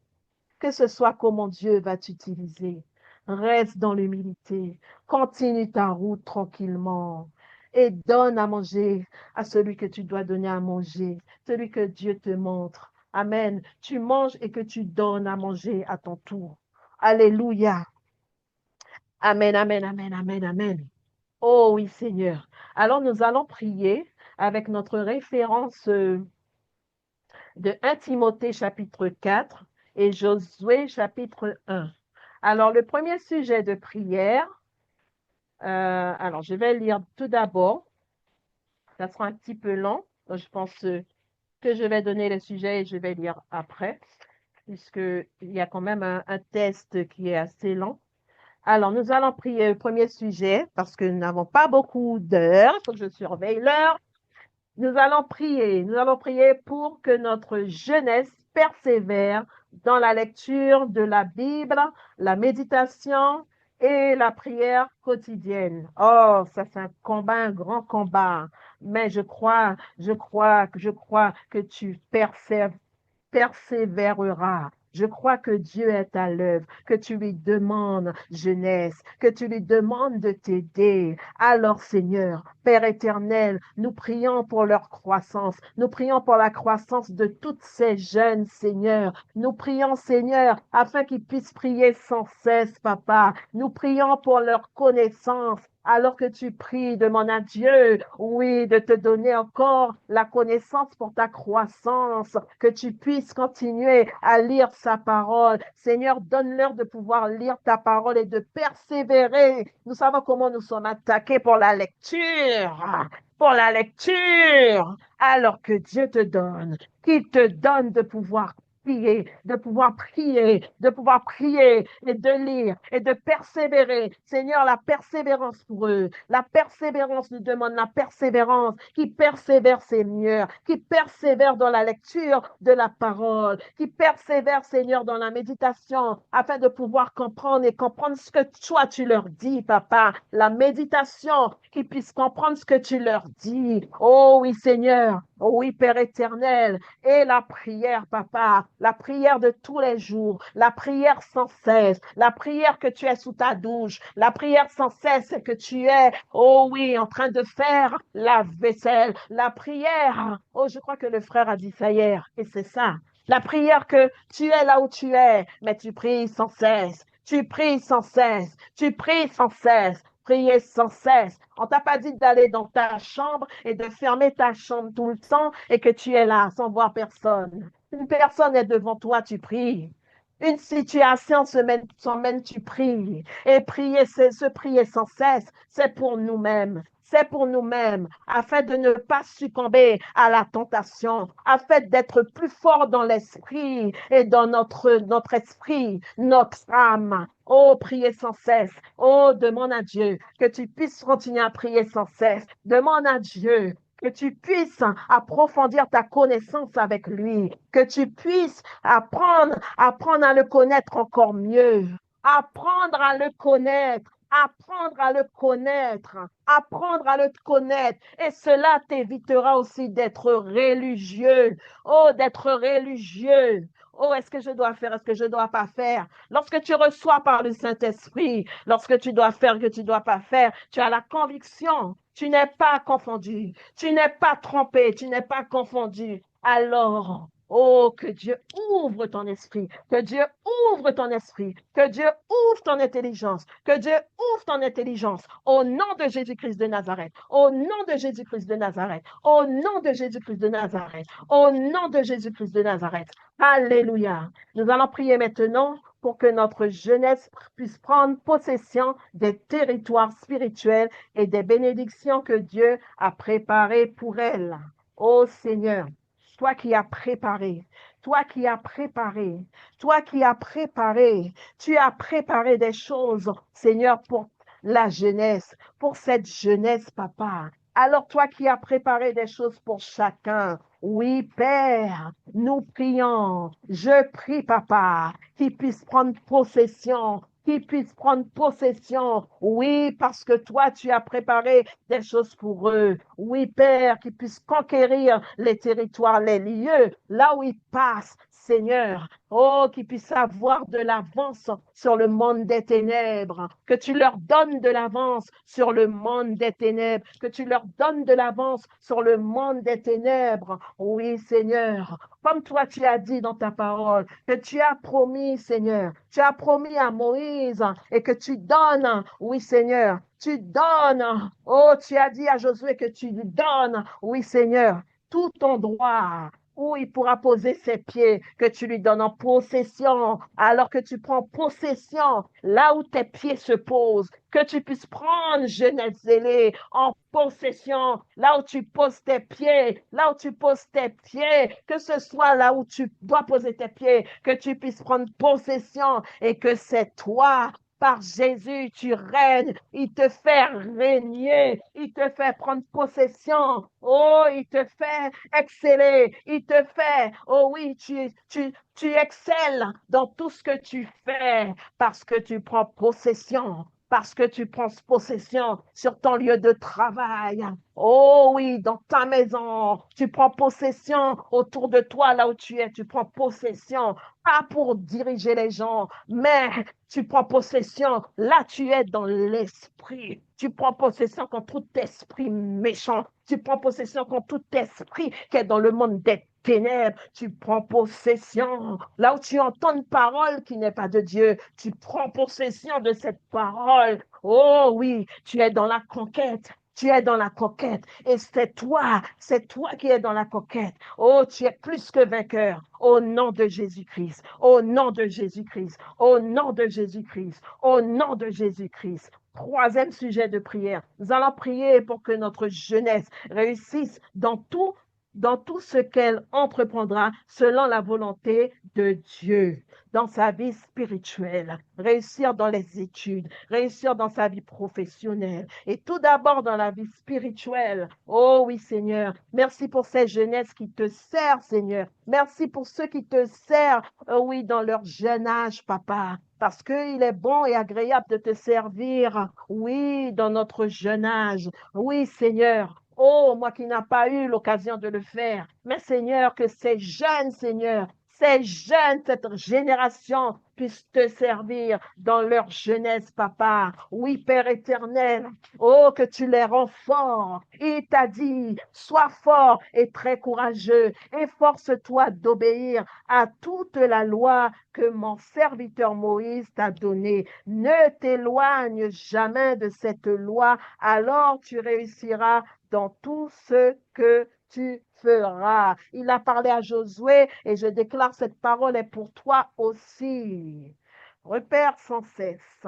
que ce soit comment Dieu va t'utiliser. Reste dans l'humilité. Continue ta route tranquillement et donne à manger à celui que tu dois donner à manger, celui que Dieu te montre. Amen. Tu manges et que tu donnes à manger à ton tour. Alléluia. Amen, amen, amen, amen, amen. Oh oui, Seigneur. Alors nous allons prier avec notre référence de 1 Timothée chapitre 4 et Josué chapitre 1. Alors, le premier sujet de prière, alors je vais lire tout d'abord, ça sera un petit peu long, donc je pense que je vais donner le sujet et je vais lire après, puisqu'il y a quand même un test qui est assez long. Alors, nous allons prier le premier sujet parce que nous n'avons pas beaucoup d'heures, il faut que je surveille l'heure. Nous allons prier pour que notre jeunesse persévère dans la lecture de la Bible, la méditation et la prière quotidienne. Oh, ça c'est un combat, un grand combat. Mais je crois que tu persévéreras. Je crois que Dieu est à l'œuvre, que tu lui demandes, jeunesse, que tu lui demandes de t'aider. Alors, Seigneur, Père éternel, nous prions pour leur croissance. Nous prions pour la croissance de toutes ces jeunes, Seigneur. Nous prions, Seigneur, afin qu'ils puissent prier sans cesse, Papa. Nous prions pour leur connaissance. Alors que tu pries, demande à Dieu, oui, de te donner encore la connaissance pour ta croissance, que tu puisses continuer à lire sa parole. Seigneur, donne-leur de pouvoir lire ta parole et de persévérer. Nous savons comment nous sommes attaqués pour la lecture, alors que Dieu te donne, qu'il te donne de pouvoir de pouvoir prier et de lire et de persévérer. Seigneur, la persévérance pour eux. La persévérance nous demande la persévérance. Qui persévère, Seigneur, qui persévère dans la lecture de la parole, qui persévère, Seigneur, dans la méditation, afin de pouvoir comprendre et comprendre ce que toi tu leur dis, Papa. La méditation, qu'ils puissent comprendre ce que tu leur dis. Oh oui, Seigneur. Oh oui, Père éternel. Et la prière, Papa, la prière de tous les jours, la prière sans cesse, la prière que tu es sous ta douche, la prière sans cesse que tu es, oh oui, en train de faire la vaisselle, la prière. Oh, je crois que le frère a dit ça hier, et c'est ça. La prière que tu es là où tu es, mais tu pries sans cesse. Tu pries sans cesse. Tu pries sans cesse. Prier sans cesse. On t'a pas dit d'aller dans ta chambre et de fermer ta chambre tout le temps et que tu es là sans voir personne. Une personne est devant toi, tu pries. Une situation se mène, tu pries. Et prier, c'est se prier sans cesse, c'est pour nous-mêmes. C'est pour nous-mêmes, afin de ne pas succomber à la tentation, afin d'être plus fort dans l'esprit et dans notre esprit, notre âme. Oh, priez sans cesse. Oh, demande à Dieu que tu puisses continuer à prier sans cesse. Demande à Dieu que tu puisses approfondir ta connaissance avec lui, que tu puisses apprendre à le connaître encore mieux, apprendre à le connaître. Apprendre à le connaître, apprendre à le connaître. Et cela t'évitera aussi d'être religieux. Oh, d'être religieux. Oh, est-ce que je dois faire, est-ce que je ne dois pas faire? Lorsque tu reçois par le Saint-Esprit, lorsque tu dois faire, que tu ne dois pas faire, tu as la conviction. Tu n'es pas confondu. Tu n'es pas trompé. Tu n'es pas confondu. Alors, oh, que Dieu ouvre ton esprit, que Dieu ouvre ton esprit, que Dieu ouvre ton intelligence, que Dieu ouvre ton intelligence au nom de Jésus-Christ de Nazareth, au nom de Jésus-Christ de Nazareth, au nom de Jésus-Christ de Nazareth, au nom de Jésus-Christ de Nazareth. Alléluia. Nous allons prier maintenant pour que notre jeunesse puisse prendre possession des territoires spirituels et des bénédictions que Dieu a préparées pour elle. Ô Seigneur, toi qui as préparé, toi qui as préparé, toi qui as préparé, tu as préparé des choses, Seigneur, pour la jeunesse, pour cette jeunesse, papa. Alors toi qui as préparé des choses pour chacun, oui, Père, nous prions, je prie, papa, qu'il puisse prendre possession, qu'il puisse prendre possession. Oui, parce que toi, tu as préparé des choses pour eux. Oui, Père, qu'ils puissent conquérir les territoires, les lieux, là où ils passent, Seigneur. Oh, qu'ils puissent avoir de l'avance sur le monde des ténèbres, que tu leur donnes de l'avance sur le monde des ténèbres, que tu leur donnes de l'avance sur le monde des ténèbres. Oui, Seigneur, comme toi tu as dit dans ta parole, que tu as promis, Seigneur, tu as promis à Moïse et que tu donnes, oui, Seigneur, tu donnes, oh, tu as dit à Josué que tu lui donnes, oui, Seigneur, tout ton droit, où il pourra poser ses pieds, que tu lui donnes en possession, alors que tu prends possession là où tes pieds se posent, que tu puisses prendre, jeunesse zélée, en possession, là où tu poses tes pieds, là où tu poses tes pieds, que ce soit là où tu dois poser tes pieds, que tu puisses prendre possession et que c'est toi par Jésus, tu règnes, il te fait régner, il te fait prendre possession, oh, il te fait exceller, il te fait, oh oui, tu excelles dans tout ce que tu fais parce que tu prends possession. Parce que tu prends possession sur ton lieu de travail. Oh oui, dans ta maison, tu prends possession autour de toi, là où tu es, tu prends possession, pas pour diriger les gens, mais tu prends possession, là tu es dans l'esprit. Tu prends possession contre tout esprit méchant. Tu prends possession contre tout esprit qui est dans le monde des ténèbres. Tu prends possession. Là où tu entends une parole qui n'est pas de Dieu, tu prends possession de cette parole. Oh oui, tu es dans la conquête. Tu es dans la conquête et c'est toi qui es dans la conquête. Oh, tu es plus que vainqueur au nom de Jésus-Christ, au nom de Jésus-Christ, au nom de Jésus-Christ, au nom de Jésus-Christ. Troisième sujet de prière. Nous allons prier pour que notre jeunesse réussisse dans tout dans tout ce qu'elle entreprendra selon la volonté de Dieu, dans sa vie spirituelle, réussir dans les études, réussir dans sa vie professionnelle et tout d'abord dans la vie spirituelle. Oh oui, Seigneur, merci pour cette jeunesse qui te sert, Seigneur. Merci pour ceux qui te servent, oui, dans leur jeune âge, papa. Parce qu'il est bon et agréable de te servir, oui, dans notre jeune âge. Oui, Seigneur. Oh, moi qui n'ai pas eu l'occasion de le faire. Mais Seigneur, que ces jeunes, cette génération puissent te servir dans leur jeunesse, papa. Oui, Père éternel. Oh, que tu les rends forts. Il t'a dit, sois fort et très courageux. Efforce-toi d'obéir à toute la loi que mon serviteur Moïse t'a donnée. Ne t'éloigne jamais de cette loi, alors tu réussiras dans tout ce que tu feras. Il a parlé à Josué et je déclare cette parole est pour toi aussi. Repère sans cesse,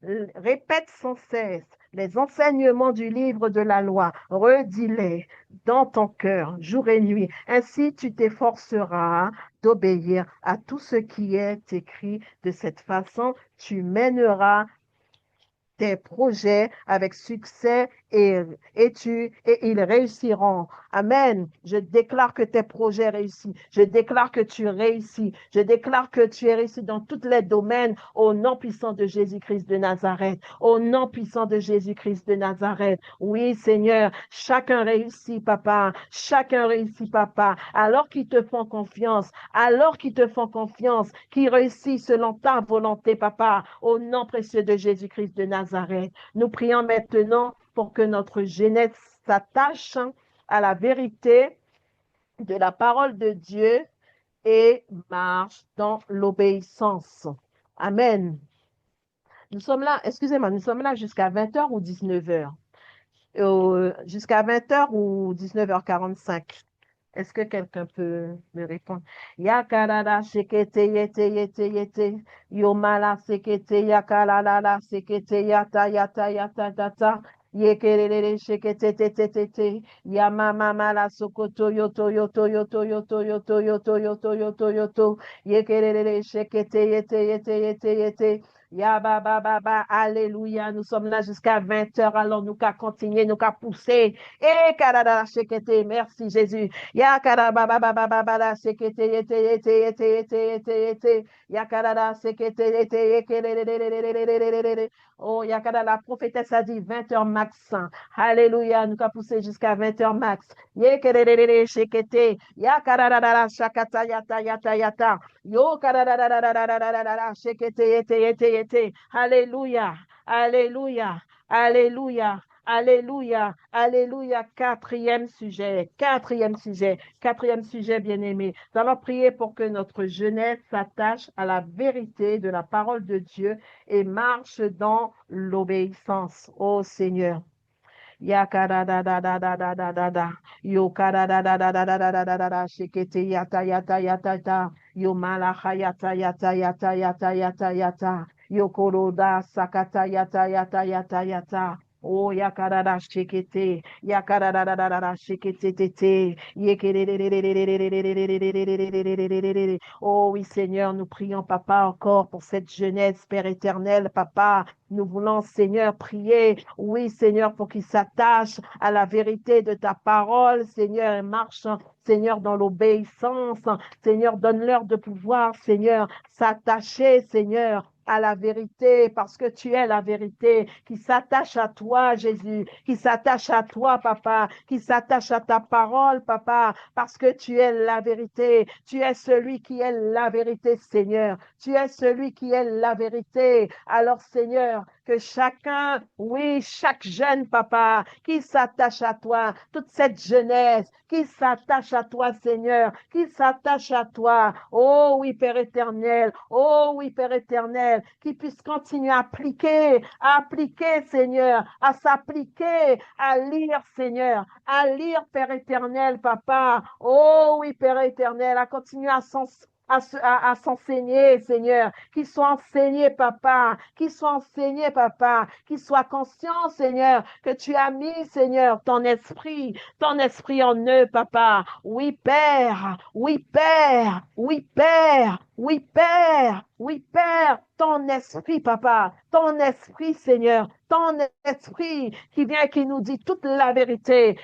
répète sans cesse les enseignements du livre de la loi, redis-les dans ton cœur jour et nuit. Ainsi tu t'efforceras d'obéir à tout ce qui est écrit. De cette façon, tu mèneras tes projets avec succès et ils réussiront. Amen. Je déclare que tes projets réussissent. Je déclare que tu réussis. Je déclare que tu es réussi dans tous les domaines au nom puissant de Jésus-Christ de Nazareth. Au nom puissant de Jésus-Christ de Nazareth. Oui, Seigneur, chacun réussit, papa. Chacun réussit, papa. Alors qu'ils te font confiance, alors qu'ils te font confiance, qu'ils réussissent selon ta volonté, papa. Au nom précieux de Jésus-Christ de Nazareth. Nous prions maintenant pour que notre jeunesse s'attache à la vérité de la parole de Dieu et marche dans l'obéissance. Amen. Nous sommes là, excusez-moi, nous sommes là jusqu'à 20h ou 19h. Jusqu'à 20h ou 19h45. Est-ce que quelqu'un peut me répondre? Yakarada sekete yete yete yete. Yomala sekete yakalala sekete yata yata yata tata. Yekerere sekete te te te te. Yamama mala sokoto yoto yoto yoto yoto yoto yoto yoto yoto yoto. Yekerere sekete yete yete yete yete. Ya ba ba ba ba. Alléluia. Nous sommes là jusqu'à 20h. Alors nous qu'à continuer, nous qu'à pousser. Et karada sekete. Merci Jésus. Yakara baba baba baba la sekete yete yete yete yete yete yete. Yakara la sekete yete yete. Oh, Yakara, la prophétesse a dit 20h max. Alléluia, nous avons poussé jusqu'à 20h max. Yekerere sekete. Yakara la shakata yata yata yata. Yo karara sekete yete yete yete. Alléluia, alléluia, alléluia. Alléluia, alléluia. Quatrième sujet, bien-aimé. Nous allons prier pour que notre jeunesse s'attache à la vérité de la parole de Dieu et marche dans l'obéissance. Oh Seigneur. Yakada da da da da da da da da. Yo kada da da da da da da da da da da. Shekete yata yata yata yata. Yo malacha yata yata yata yata yata yata. Yo koroda sakata yata yata yata yata. Oh yakada da shekete. Yakada da da da da da shekete tete. Yekere. Oh oui Seigneur, nous prions Papa encore pour cette jeunesse, Père éternel, Papa. Nous voulons, Seigneur, prier, oui, Seigneur, pour qu'ils s'attachent à la vérité de ta parole, Seigneur, et marchent, Seigneur, dans l'obéissance. Seigneur, donne-leur de pouvoir, Seigneur, s'attacher, Seigneur, à la vérité, parce que tu es la vérité, qui s'attache à toi, Jésus, qui s'attache à toi, Papa, qui s'attache à ta parole, Papa, parce que tu es la vérité, tu es celui qui est la vérité, Seigneur, tu es celui qui est la vérité. Alors, Seigneur, que chacun, oui, chaque jeune papa qui s'attache à toi, toute cette jeunesse qui s'attache à toi, Seigneur, qui s'attache à toi. Oh oui, Père éternel, oh oui, Père éternel, qui puisse continuer à appliquer, Seigneur, à s'appliquer, à lire, Seigneur, à lire, Père éternel, papa. Oh oui, Père éternel, à continuer à s'enseigner, Seigneur, qu'ils soient enseignés, papa, qu'ils soient enseignés, papa, qu'ils soient conscients, Seigneur, que tu as mis, Seigneur, ton esprit en eux, papa. Oui, Père, oui, Père, oui, Père, oui, Père, oui, Père, ton esprit, papa, ton esprit, Seigneur, ton esprit qui vient, qui nous dit toute la vérité,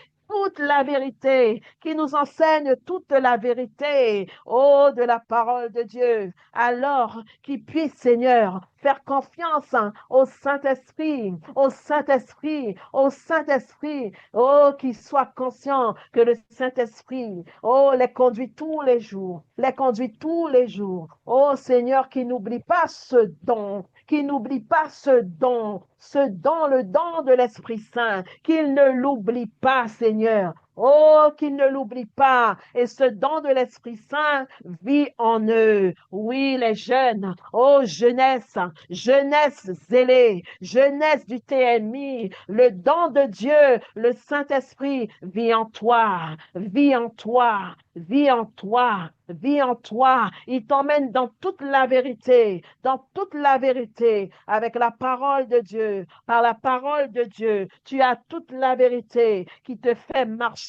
qui nous enseigne toute la vérité, oh, de la parole de Dieu. Alors qu'il puisse, Seigneur, faire confiance au Saint-Esprit, au Saint-Esprit, au Saint-Esprit, oh, qu'il soit conscient que le Saint-Esprit, oh, les conduit tous les jours, les conduit tous les jours. Oh, Seigneur, qui n'oublie pas ce don, qui n'oublie pas ce don, le don de l'Esprit Saint, qu'il ne l'oublie pas, Seigneur. Oh, qu'il ne l'oublie pas. Et ce don de l'Esprit Saint vit en eux. Oui, les jeunes. Oh, jeunesse, jeunesse zélée, jeunesse du TMI. Le don de Dieu, le Saint-Esprit vit en toi, vit en toi, vit en toi, vit en toi. Il t'emmène dans toute la vérité, avec la parole de Dieu. Par la parole de Dieu, tu as toute la vérité qui te fait marcher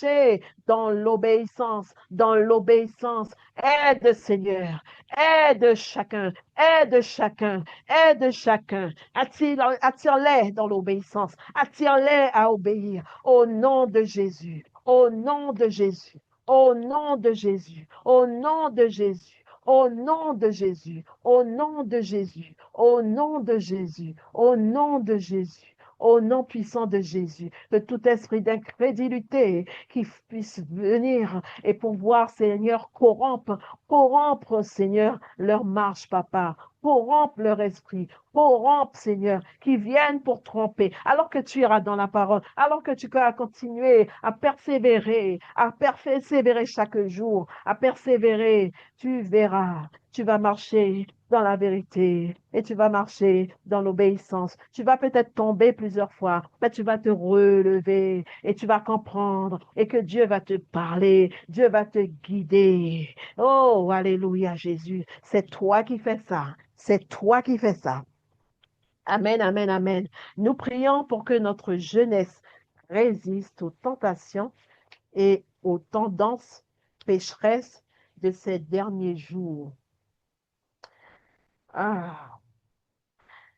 dans l'obéissance, dans l'obéissance. Aide, Seigneur, aide chacun, aide chacun, aide chacun. Attire-les dans l'obéissance, attire-les à obéir au nom de Jésus, au nom de Jésus. Au nom de Jésus, au nom de Jésus, au nom de Jésus, au nom de Jésus, au nom de Jésus, au nom de Jésus, au nom puissant de Jésus, que tout esprit d'incrédulité qui puisse venir et pouvoir, Seigneur, corrompre, Seigneur, leur marche, papa, corrompre leur esprit, corrompre, Seigneur, qui viennent pour tromper, alors que tu iras dans la parole, alors que tu vas continuer à persévérer chaque jour, à persévérer, tu verras, tu vas marcher dans la vérité et tu vas marcher dans l'obéissance. Tu vas peut-être tomber plusieurs fois, mais tu vas te relever et tu vas comprendre et que Dieu va te parler, Dieu va te guider. Oh, alléluia, Jésus. C'est toi qui fais ça. C'est toi qui fais ça. Amen, amen, amen. Nous prions pour que notre jeunesse résiste aux tentations et aux tendances pécheresses de ces derniers jours. Ah,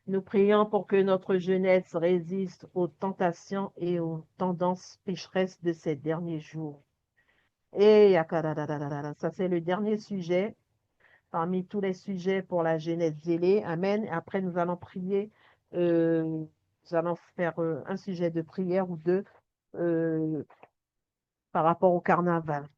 nous prions pour que notre jeunesse résiste aux tentations et aux tendances pécheresses de ces derniers jours. Et ça c'est le dernier sujet parmi tous les sujets pour la jeunesse zélée. Amen. Après, nous allons prier. Nous allons faire un sujet de prière ou deux euh, par rapport au carnaval.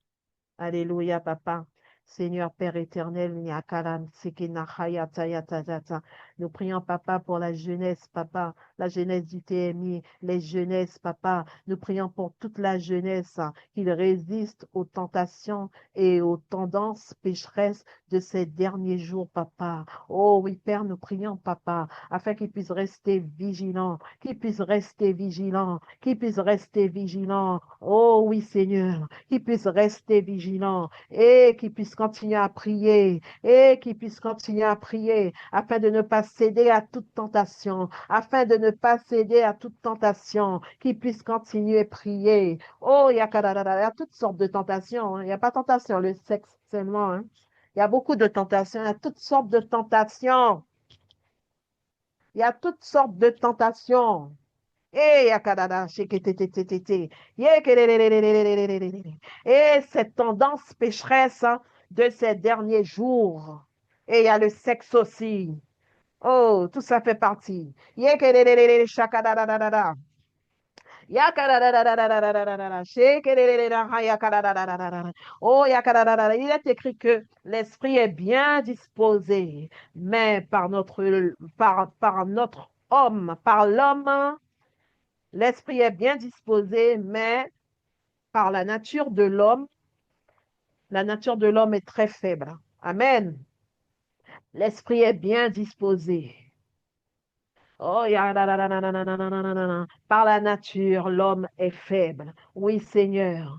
Alléluia, papa. Seigneur Père éternel, Nyakalan, Sekena, Hayata, Yata, Yata. Nous prions, papa, pour la jeunesse, papa, la jeunesse du TMI, les jeunesses, papa. Nous prions pour toute la jeunesse, qu'ils résistent aux tentations et aux tendances pécheresses de ces derniers jours, papa. Oh oui, Père, nous prions, papa, afin qu'ils puissent rester vigilants, qu'ils puissent rester vigilants, qu'ils puissent rester vigilants. Oh oui, Seigneur, qu'ils puissent rester vigilants et qu'ils puissent continuer à prier et qu'ils puissent continuer à prier afin de ne pas céder à toute tentation, afin de ne pas céder à toute tentation, qu'ils puissent continuer à prier. Oh, il y a toutes sortes de tentations, hein. Il n'y a pas tentation, le sexe seulement, hein. Il y a beaucoup de tentations, il y a toutes sortes de tentations. Il y a toutes sortes de tentations. Eh, yakadada, sheketetetetete. Yekelelelelelelelelele. Et cette tendance pécheresse hein, de ces derniers jours. Et il y a le sexe aussi. Oh, tout ça fait partie. Yekelelelelele, shakadadadadada. Yakadadadadadadadadada. Shekelelelele, yakadadadadadadada. Oh, yakadadadada. Il est écrit que l'esprit est bien disposé, mais par notre homme, par l'homme, l'esprit est bien disposé, mais par la nature de l'homme est très faible. Amen. L'esprit est bien disposé. Oh, par la nature, l'homme est faible. Oui, Seigneur.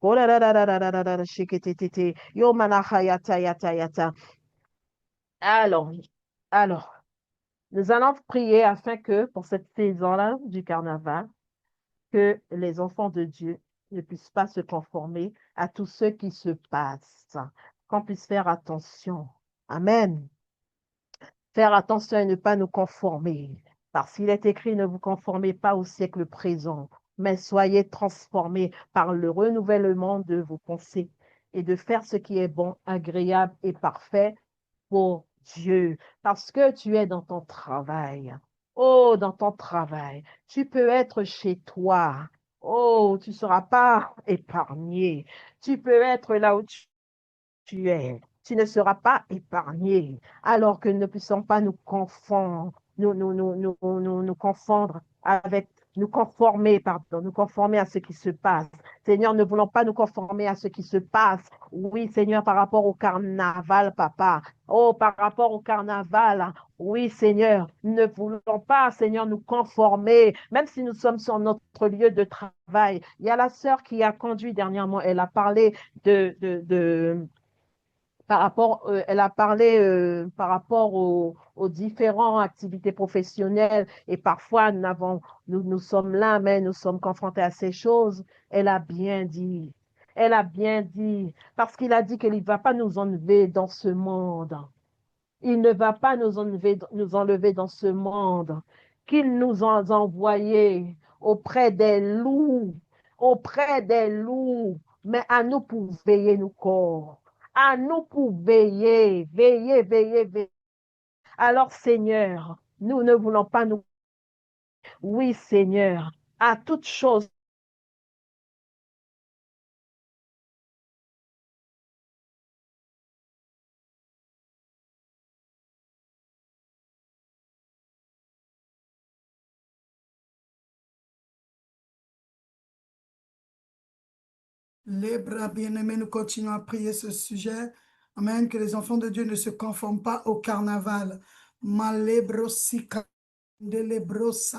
Oh là là là là là là là là là, shiketetete. Yo manaha yata yata yata. Alors, alors, nous allons prier afin que pour cette saison-là du carnaval, que les enfants de Dieu ne puissent pas se conformer à tout ce qui se passe, qu'on puisse faire attention. Amen. Faire attention et ne pas nous conformer. Parce qu'il est écrit, ne vous conformez pas au siècle présent, mais soyez transformés par le renouvellement de vos pensées et de faire ce qui est bon, agréable et parfait pour Dieu. Parce que tu es dans ton travail. Oh, dans ton travail. Tu peux être chez toi. Oh, tu ne seras pas épargné. Tu peux être là où tu es, tu ne seras pas épargné, alors que nous ne puissions pas nous confondre, nous confondre avec, nous conformer, pardon, nous conformer à ce qui se passe. Seigneur, ne voulons pas nous conformer à ce qui se passe. Oui, Seigneur, par rapport au carnaval, papa. Oh, par rapport au carnaval. Oui, Seigneur, ne voulons pas, Seigneur, nous conformer, même si nous sommes sur notre lieu de travail. Il y a la sœur qui a conduit dernièrement, elle a parlé par rapport, elle a parlé par rapport aux différentes activités professionnelles et parfois nous sommes là, mais nous sommes confrontés à ces choses. Elle a bien dit. Elle a bien dit, parce qu'il a dit qu'il ne va pas nous enlever dans ce monde. Il ne va pas nous enlever dans ce monde, qu'il nous a envoyés auprès des loups, auprès des loups. mais à nous pour veiller nos corps. À nous pour veiller, veiller, veiller, veiller. Alors, Seigneur, nous ne voulons pas nous... Oui, Seigneur, à toute chose. Les bras bien-aimés, nous continuons à prier ce sujet. Amen. Que les enfants de Dieu ne se conforment pas au carnaval. Malebrosika. De lebrosa,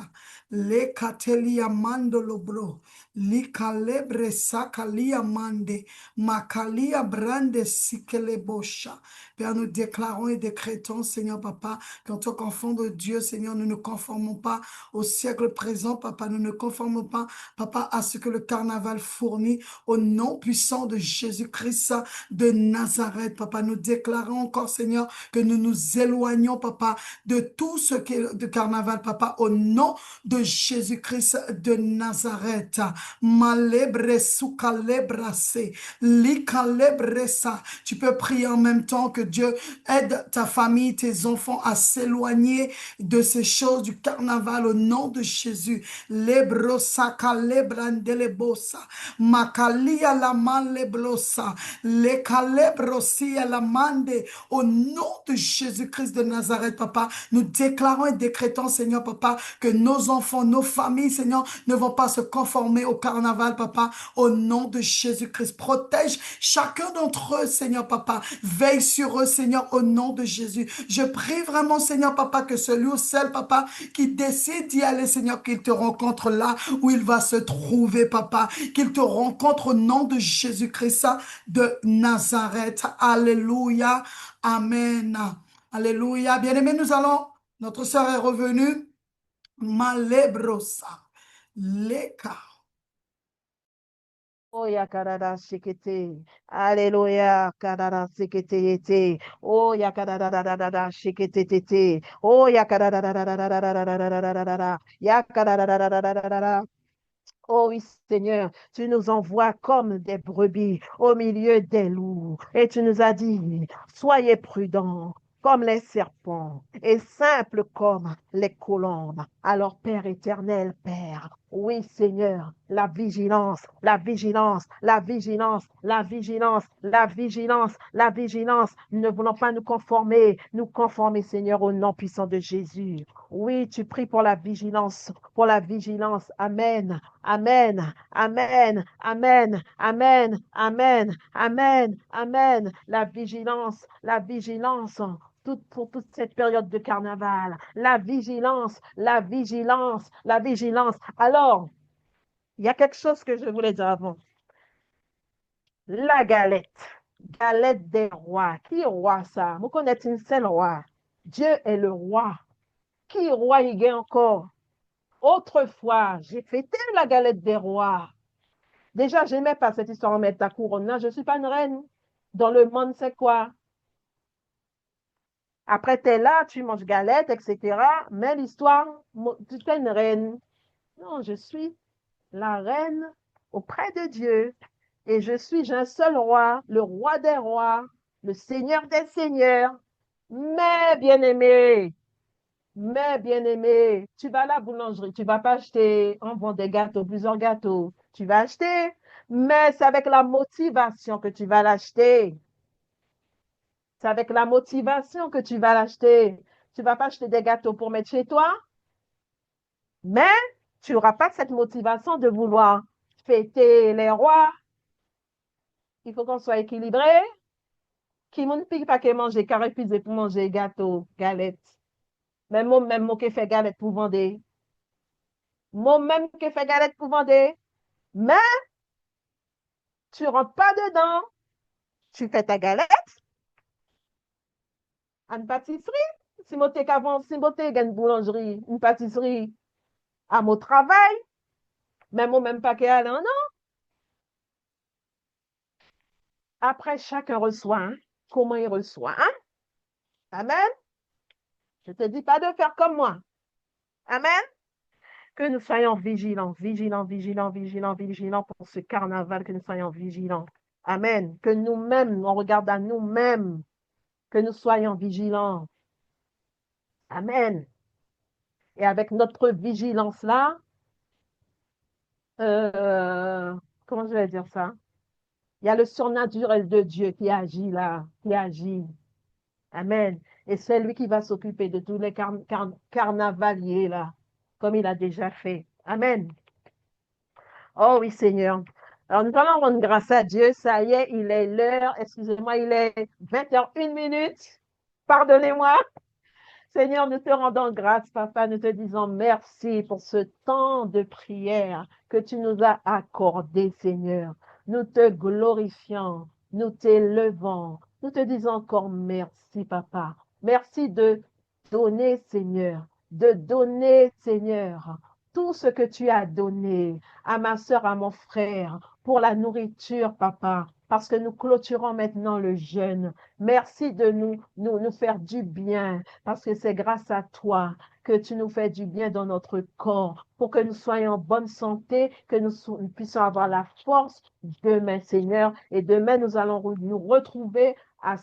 le catelia mando lobro, li calebre sacalia mande, macalia brande sikelebosha. Père, nous déclarons et décrétons, Seigneur Papa, qu'en tant qu'enfant de Dieu, Seigneur, nous ne conformons pas au siècle présent, Papa, nous ne conformons pas, Papa, à ce que le carnaval fournit, au nom puissant de Jésus-Christ de Nazareth, Papa. Nous déclarons encore, Seigneur, que nous nous éloignons, Papa, de tout ce qui est de carnaval, Papa, au nom de Jésus-Christ de Nazareth. Malebre soukalebrase, likalebresa. Tu peux prier en même temps que Dieu aide ta famille, tes enfants à s'éloigner de ces choses du carnaval au nom de Jésus. Lebrosa kalebrandelebosa, makalia la manleblosa, le kalebrosia la mande. Au nom de Jésus-Christ de Nazareth, Papa, nous déclarons et décrétons, Seigneur, Papa, que nos enfants, nos familles, Seigneur, ne vont pas se conformer au carnaval, Papa. Au nom de Jésus-Christ, protège chacun d'entre eux, Seigneur, Papa. Veille sur eux, Seigneur, au nom de Jésus. Je prie vraiment, Seigneur, Papa, que celui ou celle, Papa, qui décide d'y aller, Seigneur, qu'il te rencontre là où il va se trouver, Papa. Qu'il te rencontre au nom de Jésus-Christ de Nazareth. Alléluia. Amen. Alléluia. Bien-aimés, nous allons, notre sœur est revenue. Malebrosa. Leka. Oh, ya karada shekete. Alléluia. Karada shekete yete. Oh, ya karada da da da da shekete tete. Oh, ya karada da da da da da da da da da da da da da. Ya karada da da da da da da da. Oh oui, Seigneur, tu nous envoies comme des brebis au milieu des loups. Et tu nous as dit, soyez prudents comme les serpents et simples comme les colombes. Alors, Père éternel, Père, oui, Seigneur, la vigilance, la vigilance, la vigilance, la vigilance, la vigilance, la vigilance. Nous ne voulons pas nous conformer, Seigneur, au nom puissant de Jésus. Oui, tu pries pour la vigilance, pour la vigilance. Amen. Amen, amen, amen, amen, amen, amen, amen. La vigilance, pour toute cette période de carnaval. La vigilance, la vigilance, la vigilance. Alors, il y a quelque chose que je voulais dire avant. La galette, galette des rois. Qui est roi ça? Vous connaissez un seul roi. Dieu est le roi. Qui est roi il y a encore? Autrefois, j'ai fêté la galette des rois. Déjà, je n'aimais pas cette histoire de mettre ta couronne là. Je ne suis pas une reine. Dans le monde, c'est quoi? Après, tu es là, tu manges galette, etc. Mais l'histoire, tu es une reine. Non, je suis la reine auprès de Dieu. Et j'ai un seul roi, le roi des rois, le seigneur des seigneurs. Mais bien-aimé, tu vas à la boulangerie, tu vas pas acheter, on vend des gâteaux, plusieurs gâteaux. Tu vas acheter, mais c'est avec la motivation que tu vas l'acheter. C'est avec la motivation que tu vas l'acheter. Tu vas pas acheter des gâteaux pour mettre chez toi, mais tu n'auras pas cette motivation de vouloir fêter les rois. Il faut qu'on soit équilibré. Qui ne pique pas que manger, car épuisé pour manger gâteau, galette. Même moi qui fait galette pour vendre. Moi même qui fait galette pour vendre. Mais tu ne rentres pas dedans. Tu fais ta galette à une pâtisserie. Si moi si moi une boulangerie, une pâtisserie à mon travail, mais moi même pas qu'à aller, non. Après, chacun reçoit, hein, comment il reçoit. Hein? Amen. Je ne te dis pas de faire comme moi. Amen. Que nous soyons vigilants, vigilants, vigilants, vigilants, vigilants pour ce carnaval, que nous soyons vigilants. Amen. Que nous-mêmes, on regarde à nous-mêmes, que nous soyons vigilants. Amen. Et avec notre vigilance-là, euh, comment je vais dire ça? Il y a le surnaturel de Dieu qui agit là, qui agit. Amen. Et c'est lui qui va s'occuper de tous les carnavaliers là, comme il a déjà fait. Amen. Oh oui, Seigneur. Alors, nous allons rendre grâce à Dieu. Ça y est, il est l'heure. Excusez-moi, il est 20h01. Pardonnez-moi. Seigneur, nous te rendons grâce, Papa. Nous te disons merci pour ce temps de prière que tu nous as accordé, Seigneur. Nous te glorifions, nous t'élevons. Nous te disons encore merci, Papa. Merci de donner, Seigneur, tout ce que tu as donné à ma soeur, à mon frère, pour la nourriture, Papa, parce que nous clôturons maintenant le jeûne. Merci de nous faire du bien, parce que c'est grâce à toi que tu nous fais du bien dans notre corps, pour que nous soyons en bonne santé, que nous puissions avoir la force demain, Seigneur. Et demain, nous allons nous retrouver à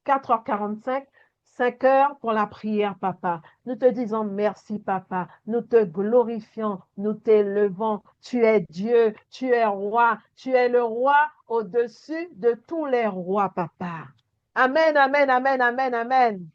4h45, 5h pour la prière, Papa. Nous te disons merci, Papa. Nous te glorifions, nous t'élevons. Tu es Dieu, tu es roi, tu es le roi au-dessus de tous les rois, Papa. Amen, amen, amen, amen, amen.